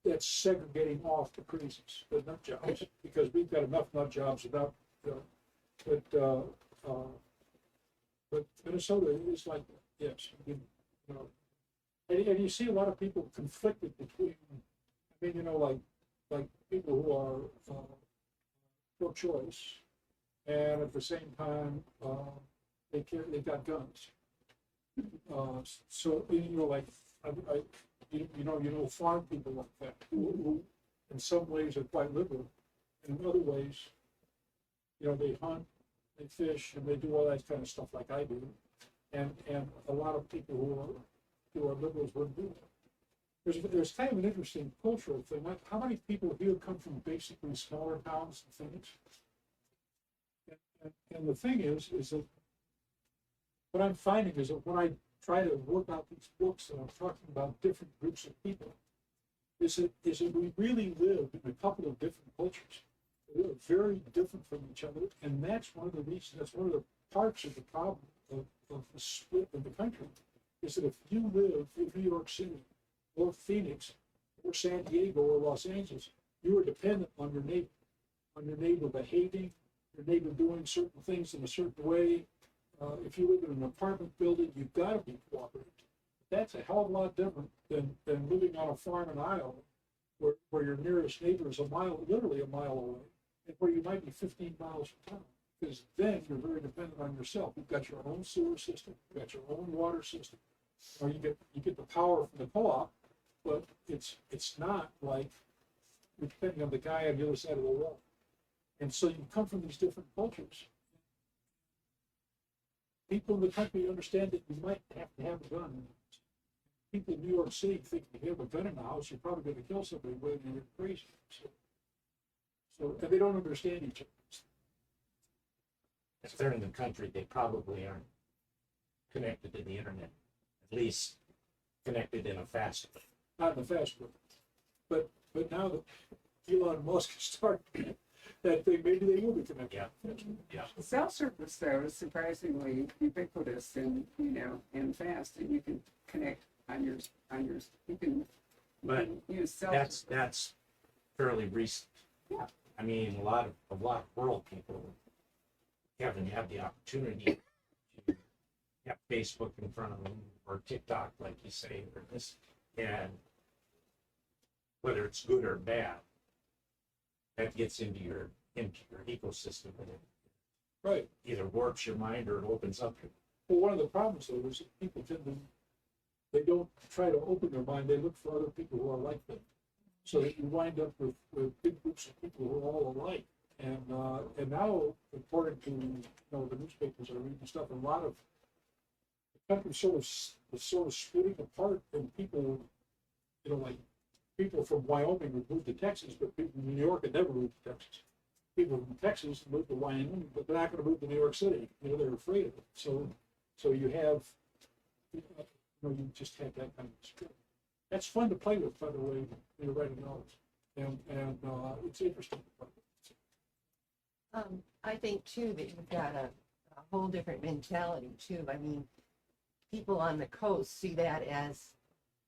that's segregating off the crazies, the nut jobs, because we've got enough nut jobs without, but Minnesota is like that, yes. And you see a lot of people conflicted between, I mean, like people who are pro-choice, and at the same time, they've got guns. So like farm people like that, who in some ways are quite liberal, and in other ways, they hunt, they fish, and they do all that kind of stuff like I do, and a lot of people who are liberals wouldn't do that. There's kind of an interesting cultural thing. Like, how many people here come from basically smaller towns and things? And the thing is that what I'm finding is that when I try to work out these books and I'm talking about different groups of people, is that we really live in a couple of different cultures. They're very different from each other, and that's one of the reasons, that's one of the parts of the problem of the split of the country, is that if you live in New York City, or Phoenix, or San Diego, or Los Angeles, you are dependent on your neighbor behaving, your neighbor doing certain things in a certain way, If you live in an apartment building, you've got to be cooperative. That's a hell of a lot different than living on a farm in Iowa, where your nearest neighbor is literally a mile away, and where you might be 15 miles from town. Because then you're very dependent on yourself. You've got your own sewer system, you've got your own water system, or you get the power from the co-op, but it's not like you're depending on the guy on the other side of the wall. And so you come from these different cultures. People in the country understand that you might have to have a gun. People in New York City think if you have a gun in the house, you're probably going to kill somebody whether you're crazy. So and they don't understand each other. If they're in the country, they probably aren't connected to the internet, at least connected in a fast way. Not in the fast way. But now that Elon Musk has started that thing, maybe they will be connected. Yeah. Cell service, though, is surprisingly ubiquitous and, and fast, and you can connect on your, you can But use cell that's service. fairly recent. Yeah. I mean, a lot of rural people haven't had the opportunity to have Facebook in front of them or TikTok, like you say, or this, and whether it's good or bad, that gets into your ecosystem, and it Right. either warps your mind or it opens up your. Well, one of the problems though is that people they don't try to open their mind, they look for other people who are like them. So that you wind up with big groups of people who are all alike. And now, according to the newspapers are reading stuff, a lot of the country is sort of splitting apart, and people, like people from Wyoming would move to Texas, but people from New York would never move to Texas. People from Texas move to Wyoming, but they're not going to move to New York City. They're afraid of it. So you have, you just have that kind of spirit. That's fun to play with, by the way, when you're writing novels, and it's interesting to play with. I think too that you've got a whole different mentality too. I mean, people on the coast see that as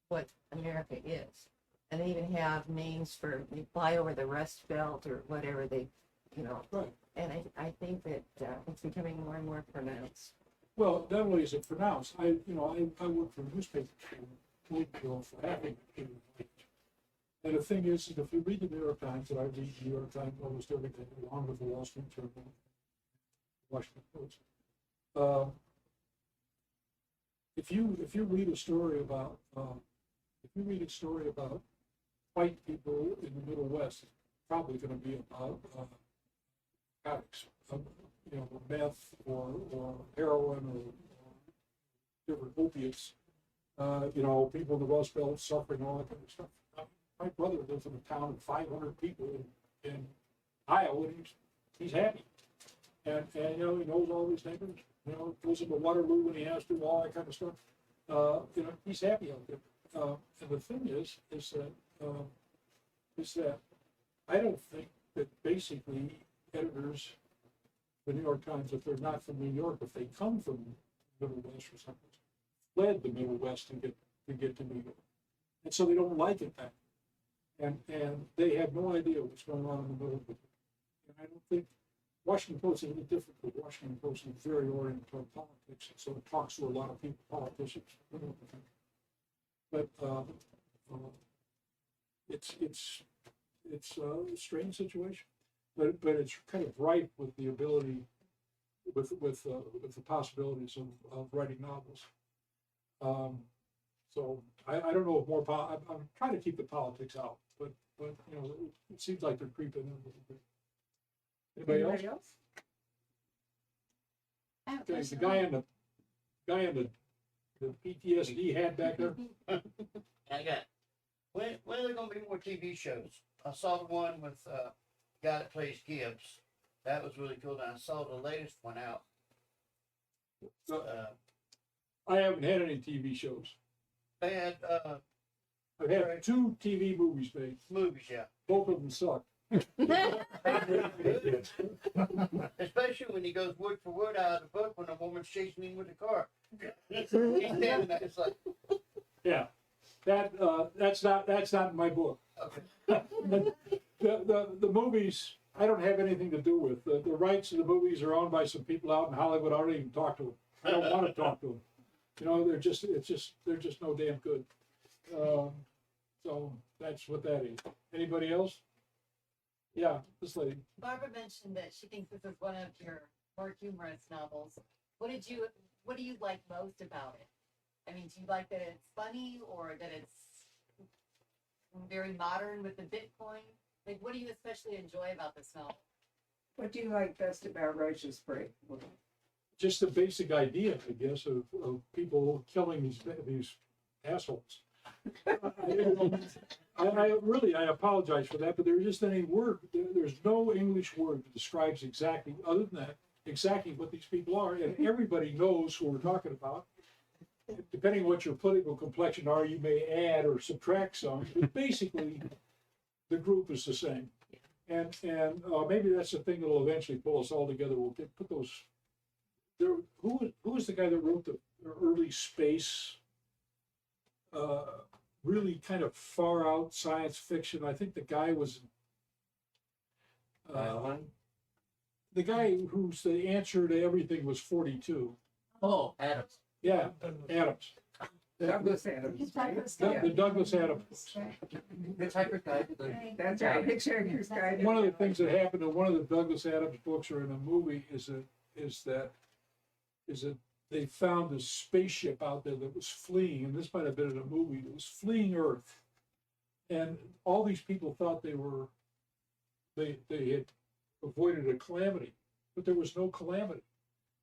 what America is, and they even have names for they fly over the Rust Belt or whatever they, Right. And I think that it's becoming more and more pronounced. Well, not only is it pronounced, I work for a newspaper for having it. And the thing is, if you read the New York Times, and I read the New York Times almost every day, along with the Wall Street Journal, Washington Post. If you read a story about white people in the Middle West, it's probably going to be about addicts, meth or heroin or different opiates. People in the Rust Belt suffering, all that kind of stuff. My brother lives in a town of 500 people in Iowa, and he's happy. And he knows all these neighbors. Goes into Waterloo when he has to, all that kind of stuff. He's happy out there. And the thing is that I don't think that basically editors, the New York Times, if they're not from New York, if they come from the Middle West or something, fled the Middle West to get to New York, and so they don't like it back. And they have no idea what's going on in the middle of it. And I don't think Washington Post is a little different, but Washington Post is very oriented toward politics, and so it talks to a lot of people, politicians. But it's a strange situation, but it's kind of ripe with the ability, with the possibilities of writing novels. So I don't know if more. I'm trying to keep the politics out, but it seems like they're creeping in a little bit. Anybody else? Okay, the guy in the PTSD hat back there. I got, when are there gonna be more TV shows? I saw the one with, the guy that plays Gibbs. That was really cool. And I saw the latest one out. I haven't had any TV shows. They had, I've had 2 TV movies made. movies, yeah. Both of them sucked. Especially when he goes word for word out of the book when a woman's chasing him with a car. He's standing there, it's like, Yeah, that's not in my book. okay. The movies I don't have anything to do with. The rights of the movies are owned by some people out in Hollywood. I don't even talk to them. I don't want to talk to them. You know, they're just no damn good. So that's what that is. Anybody else? Yeah, this lady. Barbara mentioned that she thinks this is one of your more humorous novels. What do you like most about it? I mean, do you like that it's funny or that it's very modern with the Bitcoin? Like, what do you especially enjoy about this novel? What do you like best about Righteous Break? Just the basic idea, I guess, of people killing these assholes. I apologize for that, but there isn't any word. There's no English word that describes exactly, other than that, exactly what these people are, and everybody knows who we're talking about. Depending on what your political complexion are, you may add or subtract some, but basically, the group is the same. And maybe that's the thing that'll eventually pull us all together. We'll put those. Who was the guy that wrote the early space? Really kind of far out science fiction. I think the guy was the guy who's the answer to everything was 42. Oh, Adams. Yeah, Adams. Douglas Adams. The Douglas Adams. Hitchhiker's Guide. That's right, Hitchhiker's Guide. One of the things that happened in one of the Douglas Adams books or in a movie is that they found this spaceship out there that was fleeing, and this might have been in a movie, it was fleeing Earth. And all these people thought they had avoided a calamity, but there was no calamity.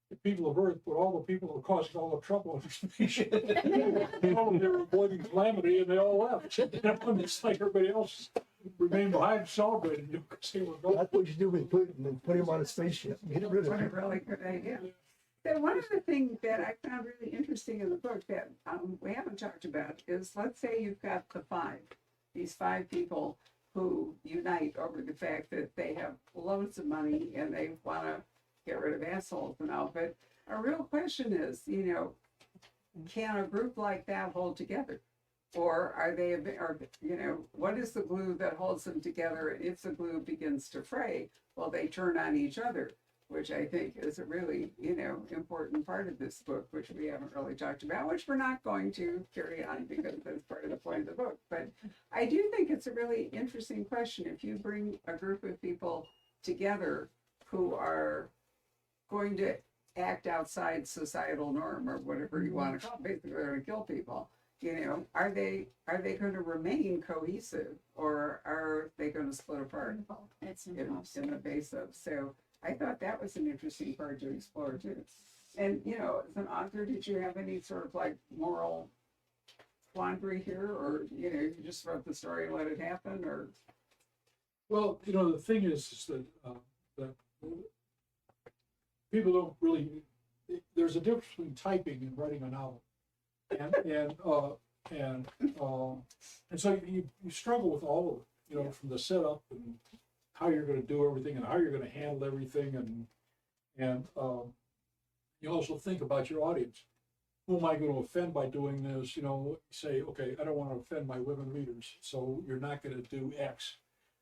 The people of Earth, but all the people that were causing all the trouble on the spaceship, they were avoiding calamity, and they all left. And it's like everybody else remained behind celebrating because they were gone. That's what you do with Putin, and put him on a spaceship, get rid of What a him. really good idea. So one of the things that I found really interesting in the book that we haven't talked about is, let's say you've got these five people who unite over the fact that they have loads of money and they want to get rid of assholes and all. But a real question is, can a group like that hold together? Or are they, what is the glue that holds them together? And if the glue begins to fray, well, they turn on each other, which I think is a really, important part of this book, which we haven't really talked about, which we're not going to carry on because that's part of the point of the book. But I do think it's a really interesting question. If you bring a group of people together who are going to act outside societal norm or whatever you want to call it, basically they're going to kill people, are they going to remain cohesive, or are they going to split apart It's in the face of? So I thought that was an interesting part to explore too. And, as an author, did you have any sort of like moral quandary here, or, you just wrote the story and let it happen, or? Well, the thing is that people don't really, there's a difference between typing and writing a novel. And so you struggle with all of it, from the setup and how you're going to do everything and how you're going to handle everything, and you also think about your audience. Who am I going to offend by doing this? Say, okay, I don't want to offend my women readers, so you're not going to do X,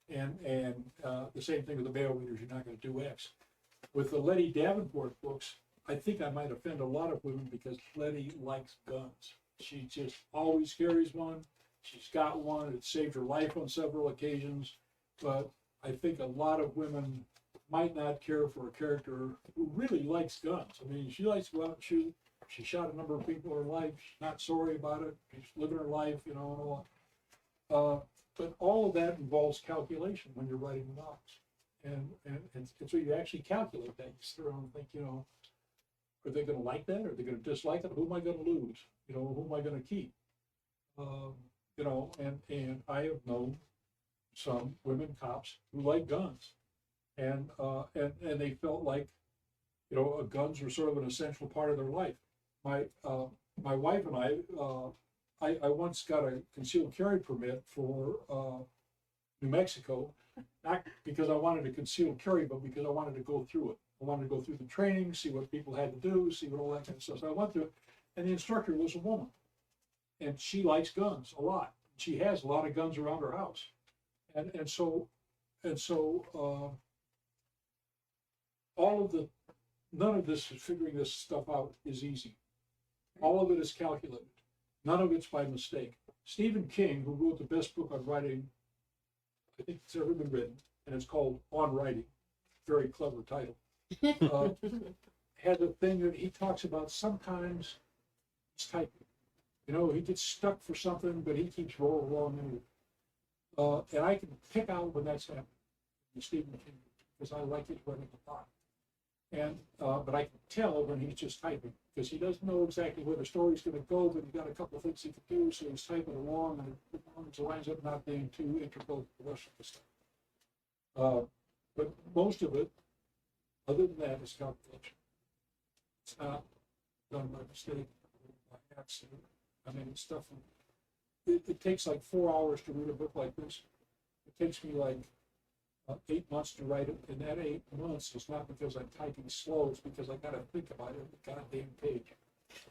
and the same thing with the male readers, you're not going to do X. With the Letty Davenport books, I think I might offend a lot of women because Letty likes guns. She just always carries one. She's got one. It saved her life on several occasions. But I think a lot of women might not care for a character who really likes guns. I mean, she likes to go out and shoot. She shot a number of people in her life. She's not sorry about it. She's living her life, and all. But all of that involves calculation when you're writing novels. And so you actually calculate that. You sit around and think, are they going to like that? Are they going to dislike it? Who am I going to lose? Who am I going to keep? And I have known some women cops who like guns, and they felt like, guns were sort of an essential part of their life. My wife and I once got a concealed carry permit for New Mexico, not because I wanted to conceal carry, but because I wanted to go through it. I wanted to go through the training, see what people had to do, see what all that kind of stuff. So I went through it, and the instructor was a woman, and she likes guns a lot. She has a lot of guns around her house, and so all of the none of this, figuring this stuff out is easy. All of it is calculated. None of it's by mistake. Stephen King, who wrote the best book on writing I think it's ever been written, and it's called On Writing, very clever title, has a thing that he talks about. Sometimes he's typing. You know, he gets stuck for something, but he keeps rolling along anyway. And I can pick out when that's happening in Stephen King, because I like his writing a lot. And but I can tell when he's just typing, because he doesn't know exactly where the story's going to go, but he's got a couple of things he can do, so he's typing along, and it winds up not being too integral to the rest of the stuff. But most of it, other than that, is calculation. It's not done by mistake, by accident. I mean, it's stuff. It takes like 4 hours to read a book like this. It takes me like 8 months to write it, and that 8 months is not because I'm typing slow, it's because I gotta think about it, goddamn page.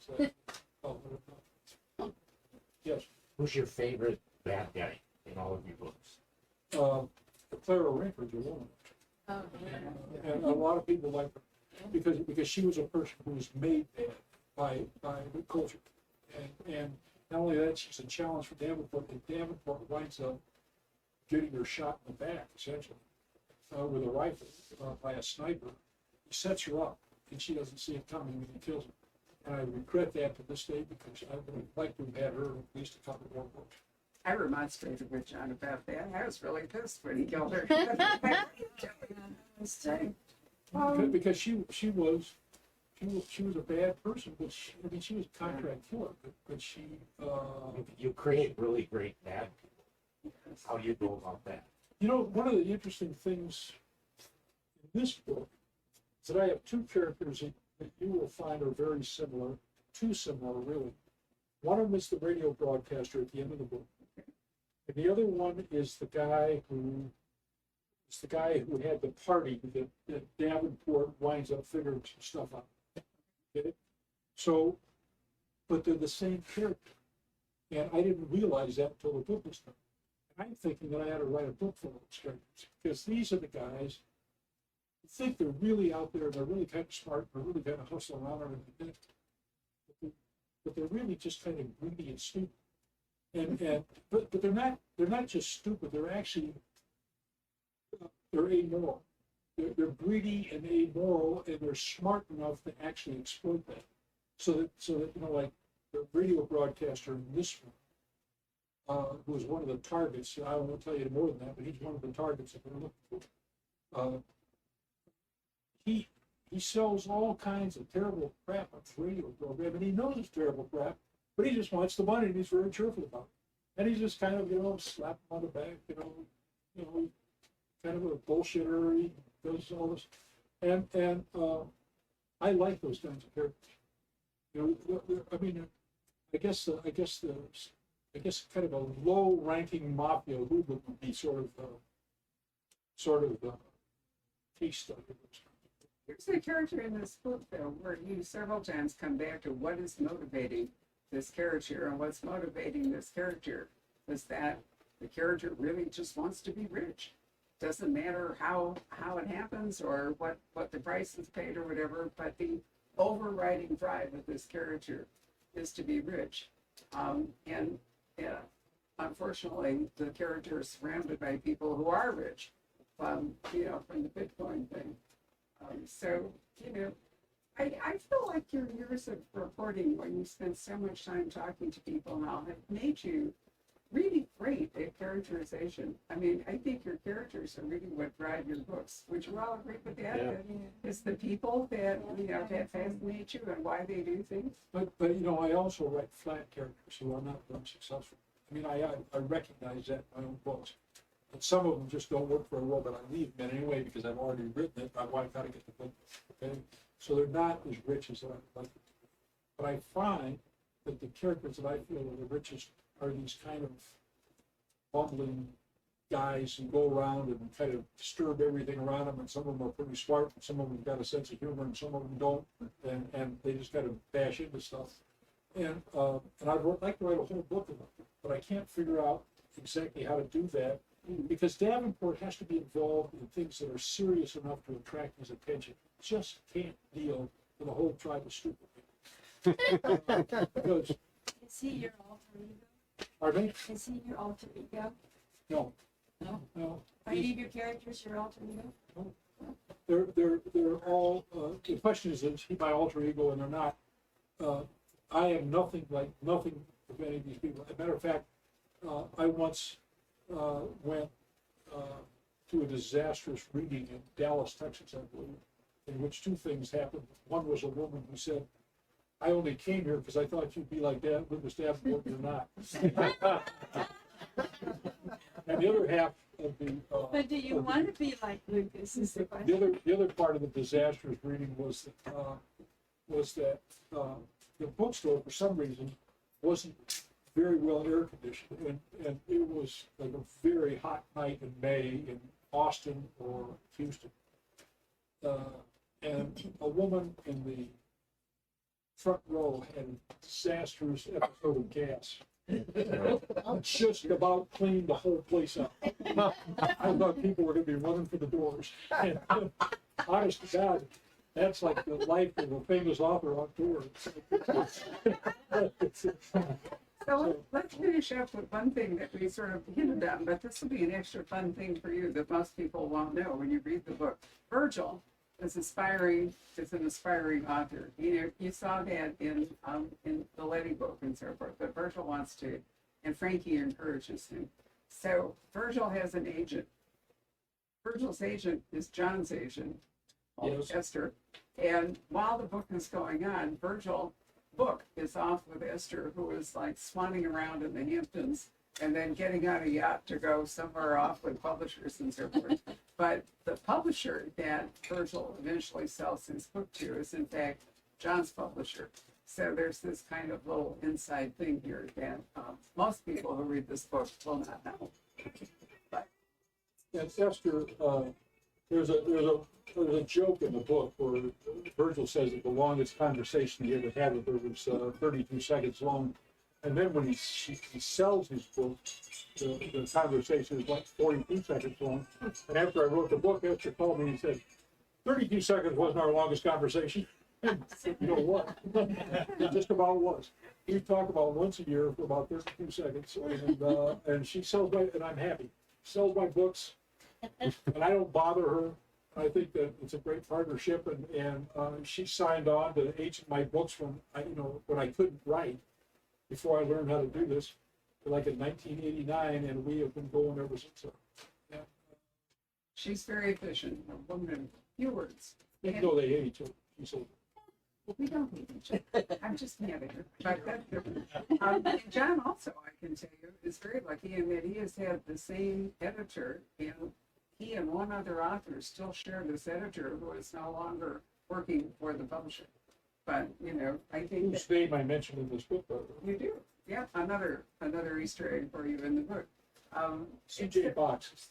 So, yes. Who's your favorite bad guy in all of your books? Clara Rankford's a woman. Oh, And a lot of people like her, because she was a person who was made bad by the culture. And not only that, she's a challenge for Davenport, and Davenport winds up getting her shot in the back, essentially, with a rifle by a sniper. He sets her up, and she doesn't see it coming, and he kills her. And I regret that to this day, because I would have liked to have had her at least a couple more books. I remonstrated with John about that. I was really pissed when he killed her. Because she was a bad person, but she was contract killer, but she. You create really great bad people. How do you go about that? You know, one of the interesting things in this book is that I have two characters that you will find are very similar, too similar, really. One of them is the radio broadcaster at the end of the book, and the other one is the guy who had the party that Davenport winds up figuring some stuff out. Okay, so, but they're the same character, and I didn't realize that until the book was done. I'm thinking that I had to write a book full of those characters, because these are the guys who think they're really out there, and they're really kind of smart, and they're really kind of hustling around everything, but they're really just kind of greedy and stupid. But they're not just stupid. They're actually they're amoral. They're greedy and amoral, and they're smart enough to actually exploit that. So that you know, like the radio broadcaster in this one, who was one of the targets. I won't tell you more than that, but he's one of the targets that we're looking for. He sells all kinds of terrible crap on the radio program, and he knows it's terrible crap, but he just wants the money, and he's very cheerful about it. And he's just kind of, you know, slap him on the back, you know, kind of a bullshitter. He does all this, and I like those kinds of characters. You know, I mean, I guess kind of a low-ranking mafia hooligan would be sort of case study. There's a character in this book, though, where you several times come back to what is motivating this character, and what's motivating this character is that the character really just wants to be rich. Doesn't matter how it happens or what the price is paid or whatever, but the overriding drive of this character is to be rich. And unfortunately, the character is surrounded by people who are rich, you know, from the Bitcoin thing. So, you know, I feel like your years of reporting, when you spend so much time talking to people now, have made you really great at characterization. I mean, I think your characters are really what drive your books. Would you all agree with that? Yeah. It's the people that, you know, that fascinate you and why they do things. But you know, I also write flat characters who are not unsuccessful. I mean, I recognize that in my own books. And some of them just don't work very well, but I leave them anyway because I've already written it. I've got to get the book. Okay, so they're not as rich as I would like them to be. But I find that the characters that I feel are the richest are these kind of bumbling guys who go around and kind of disturb everything around them, and some of them are pretty smart, and some of them got a sense of humor, and some of them don't, and they just kind of bash into stuff. And I'd like to write a whole book of them, but I can't figure out exactly how to do that because Davenport has to be involved in things that are serious enough to attract his attention. Just can't deal with a whole tribe of stupid people. Because, Is he your alter ego? pardon me? Is he your alter ego? No, No. no. Are any of your characters your alter ego? They're all, the question is he my alter ego, and they're not. I am nothing like nothing of any of these people. As a matter of fact, I once went to a disastrous reading in Dallas, Texas, I believe, in which two things happened. One was a woman who said, I only came here because I thought you'd be like that, Lucas Davenport, you're not. And the other half of the But do you of the- want to be like Lucas is the question. the other part of the disastrous reading was that the bookstore, for some reason, wasn't very well air conditioned, and it was like a very hot night in May in Austin or Houston, and a woman in the front row had a disastrous episode of gas. Just about cleaned the whole place up. I thought people were going to be running for the doors. And, honest to God, that's like the life of a famous author on tour. So let's finish up with one thing that we sort of hinted at, but this will be an extra fun thing for you that most people won't know when you read the book. Virgil is an aspiring author. You know, you saw that in the Letty book and so forth, but Virgil wants to, and Frankie encourages him. So Virgil has an agent. Virgil's agent is John's agent, Yes. Esther. And while the book is going on, Virgil book is off with Esther, who is like swanning around in the Hamptons and then getting on a yacht to go somewhere off with publishers and so forth. But the publisher that Virgil eventually sells his book to is in fact John's publisher. So there's this kind of little inside thing here that most people who read this book will not know. And Esther, there's a joke in the book where Virgil says that the longest conversation he ever had with her was 32 seconds long. And then when he sells his book, the conversation is like 42 seconds long. And after I wrote the book, Esther called me and said, 32 seconds wasn't our longest conversation. And you know what? It just about was. We talk about once a year for about 32 seconds. And she sells and I'm happy. Sells my books, and I don't bother her. I think that it's a great partnership, and she signed on to agent my books when I couldn't write, before I learned how to do this, like in 1989, and we have been going ever since. Yeah. She's very efficient, a woman of few words. Even though they hate each other, she said. We don't need each other. I'm just mad at her, but that's different. And John also, I can tell you, is very lucky in that he has had the same editor, and he and one other author still share this editor who is no longer working for the publisher. But, you know, I think Whose that name I mentioned in this book, though. you do. Yeah, another Easter egg for you in the book. C.J. Box.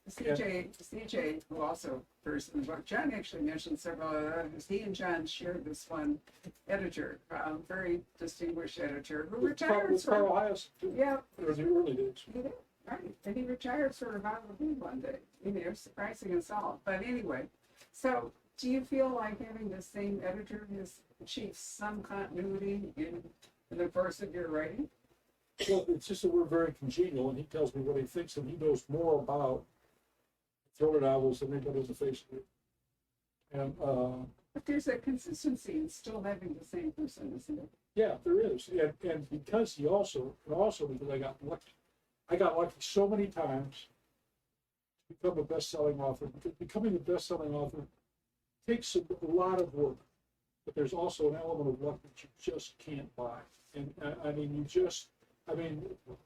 CJ, who also appears in the book, John actually mentioned several others. He and John shared this one editor, very distinguished editor, who retired. With Carl Hyas, too. Yeah, In the early days. he did, right. And he retired sort of out of the blue one day. You know, surprising us all. But anyway, so do you feel like having the same editor has achieved some continuity in the course of your writing? Well, it's just that we're very congenial, and he tells me what he thinks, and he knows more about thriller novels than anybody on the face of it. And But there's a consistency in still having the same person, isn't it? yeah, there is, and because because I got lucky so many times to become a best-selling author. Because becoming a best-selling author takes a lot of work, but there's also an element of luck that you just can't buy. And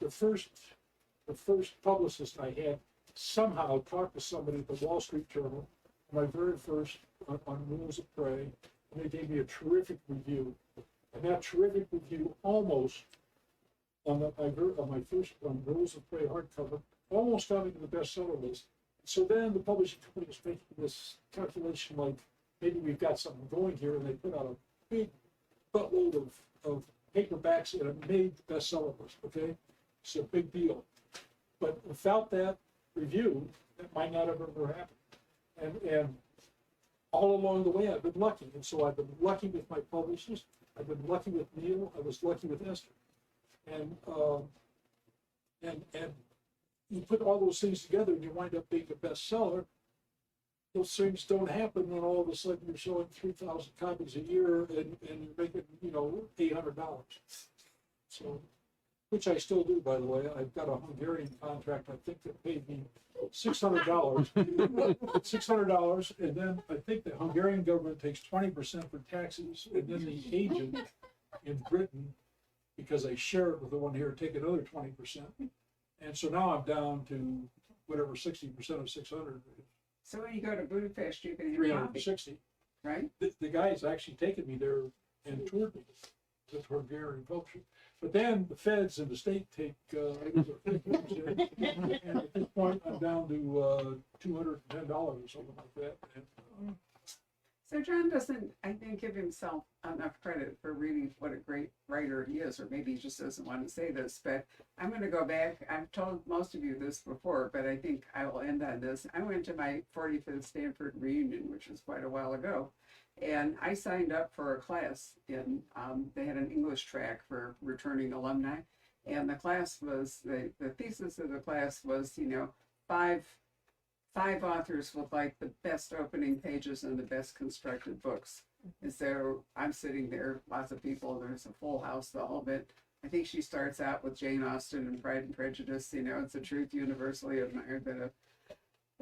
the first publicist I had somehow talked to somebody at the Wall Street Journal, my very first on Rules of Prey, and they gave me a terrific review. And that terrific review almost on my first on Rules of Prey hardcover almost got me to the bestseller list. So then the publishing company was making this calculation like maybe we've got something going here, and they put out a big buttload of paperbacks and it made the bestseller list. Okay, it's a big deal. But without that, review, that might not have ever happened. And all along the way, I've been lucky. And so I've been lucky with my publishers. I've been lucky with Neil. I was lucky with Esther. And you put all those things together and you wind up being a bestseller. Those things don't happen when all of a sudden you're selling 3,000 copies a year and you're making, $800. So, which I still do, by the way. I've got a Hungarian contract, I think, that paid me $600. $600, and then I think the Hungarian government takes 20% for taxes, and then the agent in Britain, because I share it with the one here, take another 20%. And so now I'm down to whatever 60% of 600 is. So when you go to Budapest, you can have coffee, 360. right? The guy's actually taken me there and toured me with Hungarian publisher. But then the feds and the state take, and at this point I'm down to $210 or something like that. And, So John doesn't, I think, give himself enough credit for really what a great writer he is, or maybe he just doesn't want to say this, but I'm going to go back. I've told most of you this before, but I think I will end on this. I went to my 45th Stanford reunion, which was quite a while ago, and I signed up for a class in, they had an English track for returning alumni, and the class was, the thesis of the class was, five authors with like the best opening pages and the best constructed books. And so I'm sitting there, lots of people, there's a full house, the whole bit. I think she starts out with Jane Austen and Pride and Prejudice. It's a truth universally admired that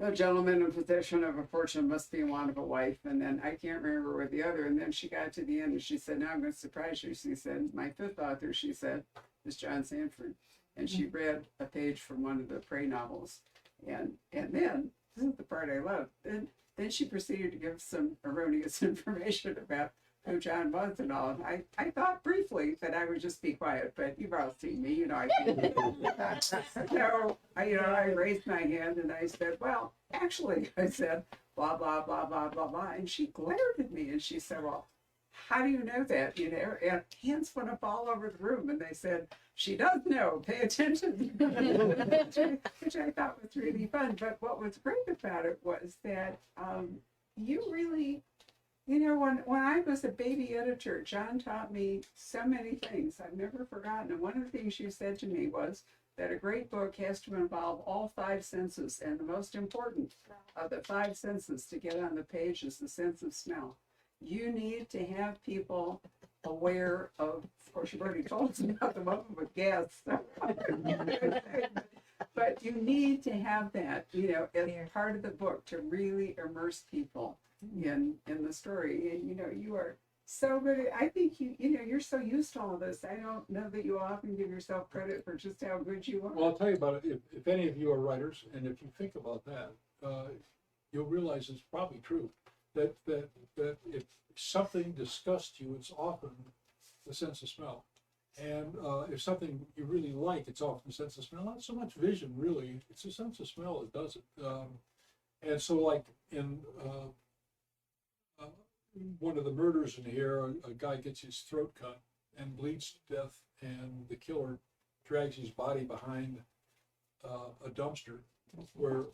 a gentleman in possession of a fortune must be in want of a wife. And then I can't remember what the other. And then she got to the end and she said, now I'm going to surprise you. She said, my fifth author, she said, is John Sandford. And she read a page from one of the Prey novels. And then, this is the part I love. Then she proceeded to give some erroneous information about who John was and all. And I thought briefly that I would just be quiet, but you've all seen me, I can't. So, I raised my hand and I said, well, actually, I said, blah, blah, blah, blah, blah, blah. And she glared at me and she said, well, how do you know that? And hands went up all over the room and they said, she does know, pay attention. which I thought was really fun. But what was great about it was that you really, when I was a baby editor, John taught me so many things I've never forgotten. And one of the things you said to me was that a great book has to involve all five senses. And the most important of the five senses to get on the page is the sense of smell. You need to have people aware of course, you've already told us about the moment with gas. But you need to have that, as part of the book to really immerse people in the story. And, you are so good. I think you're so used to all this. I don't know that you often give yourself credit for just how good you are. well, I'll tell you about it. If any of you are writers, and if you think about that, you'll realize it's probably true. That if something disgusts you, it's often the sense of smell. And if something you really like, it's often the sense of smell. Not so much vision, really. It's the sense of smell that does it. And so, like in one of the murders in here, a guy gets his throat cut and bleeds to death, and the killer drags his body behind a dumpster where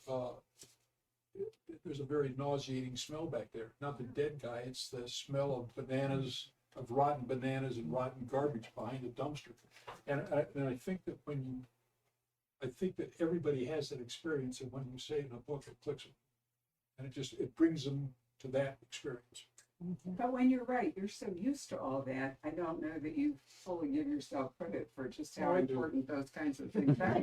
there's a very nauseating smell back there. Not the dead guy, it's the smell of bananas, of rotten bananas and rotten garbage behind a dumpster. And I think that I think that everybody has that experience, and when you say it in a book, it clicks them. And it brings them to that experience. But when you're right, you're so used to all that, I don't know that you fully give yourself credit for just how important those kinds of things are.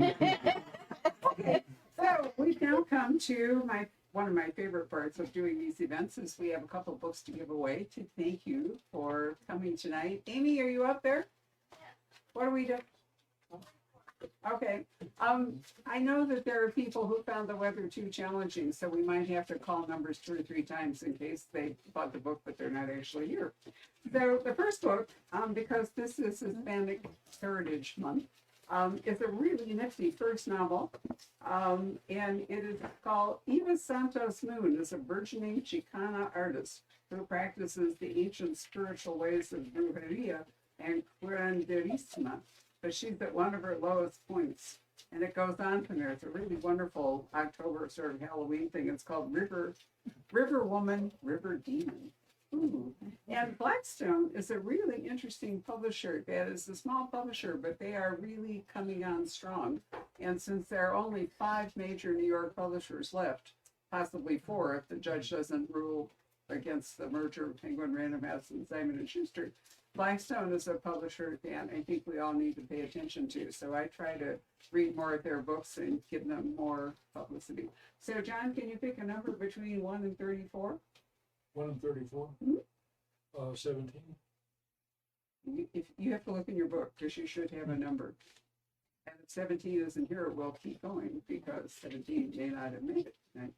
Okay, so we've now come to one of my favorite parts of doing these events is we have a couple of books to give away to thank you for coming tonight. Amy, are you up there? What do we do? Okay. I know that there are people who found the weather too challenging, so we might have to call numbers 2 or 3 times in case they bought the book, but they're not actually here. So the first book, because this is Hispanic Heritage Month, is a really nifty first novel, and it is called Eva Santos Moon is a burgeoning Chicana artist who practices the ancient spiritual ways of brujeria and curanderismo, but she's at one of her lowest points. And it goes on from there. It's a really wonderful October sort of Halloween thing. It's called River Woman, River Demon. Ooh. And Blackstone is a really interesting publisher. That is a small publisher, but they are really coming on strong. And since there are only 5 major New York publishers left, possibly 4 if the judge doesn't rule against the merger of Penguin Random House and Simon & Schuster, Blackstone is a publisher that I think we all need to pay attention to. So I try to read more of their books and give them more publicity. So John, can you pick a number between 1 and 34? 1 and 34? 17? If you have to look in your book, because you should have a number. And if 17 isn't here, we'll keep going because 17 may not have made it. Right?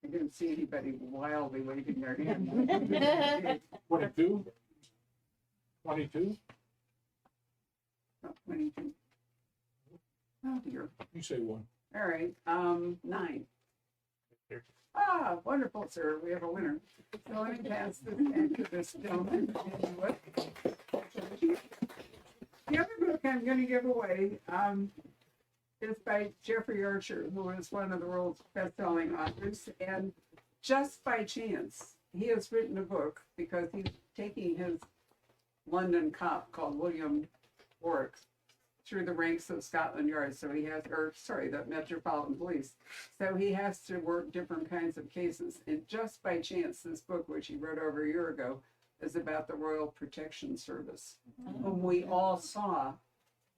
I didn't see anybody wildly waving their hand. 22? 22? Oh, 22. Oh dear. You say 1. All right, 9. Ah, wonderful, sir. We have a winner. So let me pass this back to this gentleman. The other book I'm going to give away is by Jeffrey Archer, who is one of the world's best-selling authors. And just by chance, he has written a book because he's taking his London cop called William Warwick through the ranks of Scotland Yard. So he has, the Metropolitan Police. So he has to work different kinds of cases. And just by chance, this book, which he wrote over a year ago, is about the Royal Protection Service, whom we all saw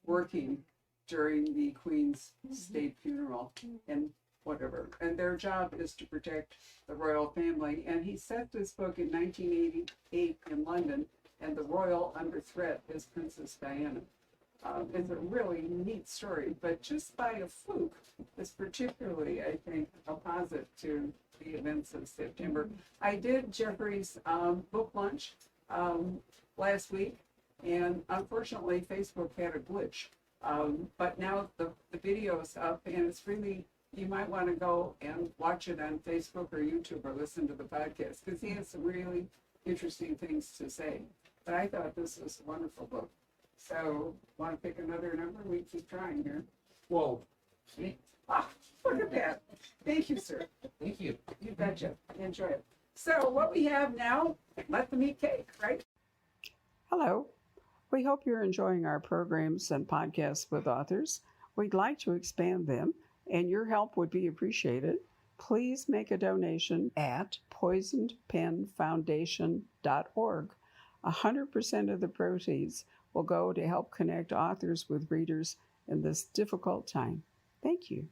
working during the Queen's state funeral and whatever. And their job is to protect the royal family. And he set this book in 1988 in London, and the royal under threat is Princess Diana. It's a really neat story, but just by a fluke, is particularly, I think, opposite to the events of September. I did Jeffrey's book launch last week, and unfortunately, Facebook had a glitch. But now the video is up, and it's really, you might want to go and watch it on Facebook or YouTube or listen to the podcast, because he has some really interesting things to say. But I thought this was a wonderful book. So, want to pick another number? We keep trying here. 12. Ah, look at that. Thank you, sir. Thank you. You betcha. Enjoy it. So, what we have now, let them eat cake, right? Hello. We hope you're enjoying our programs and podcasts with authors. We'd like to expand them, and your help would be appreciated. Please make a donation at poisonedpenfoundation.org. 100% of the proceeds will go to help connect authors with readers in this difficult time. Thank you.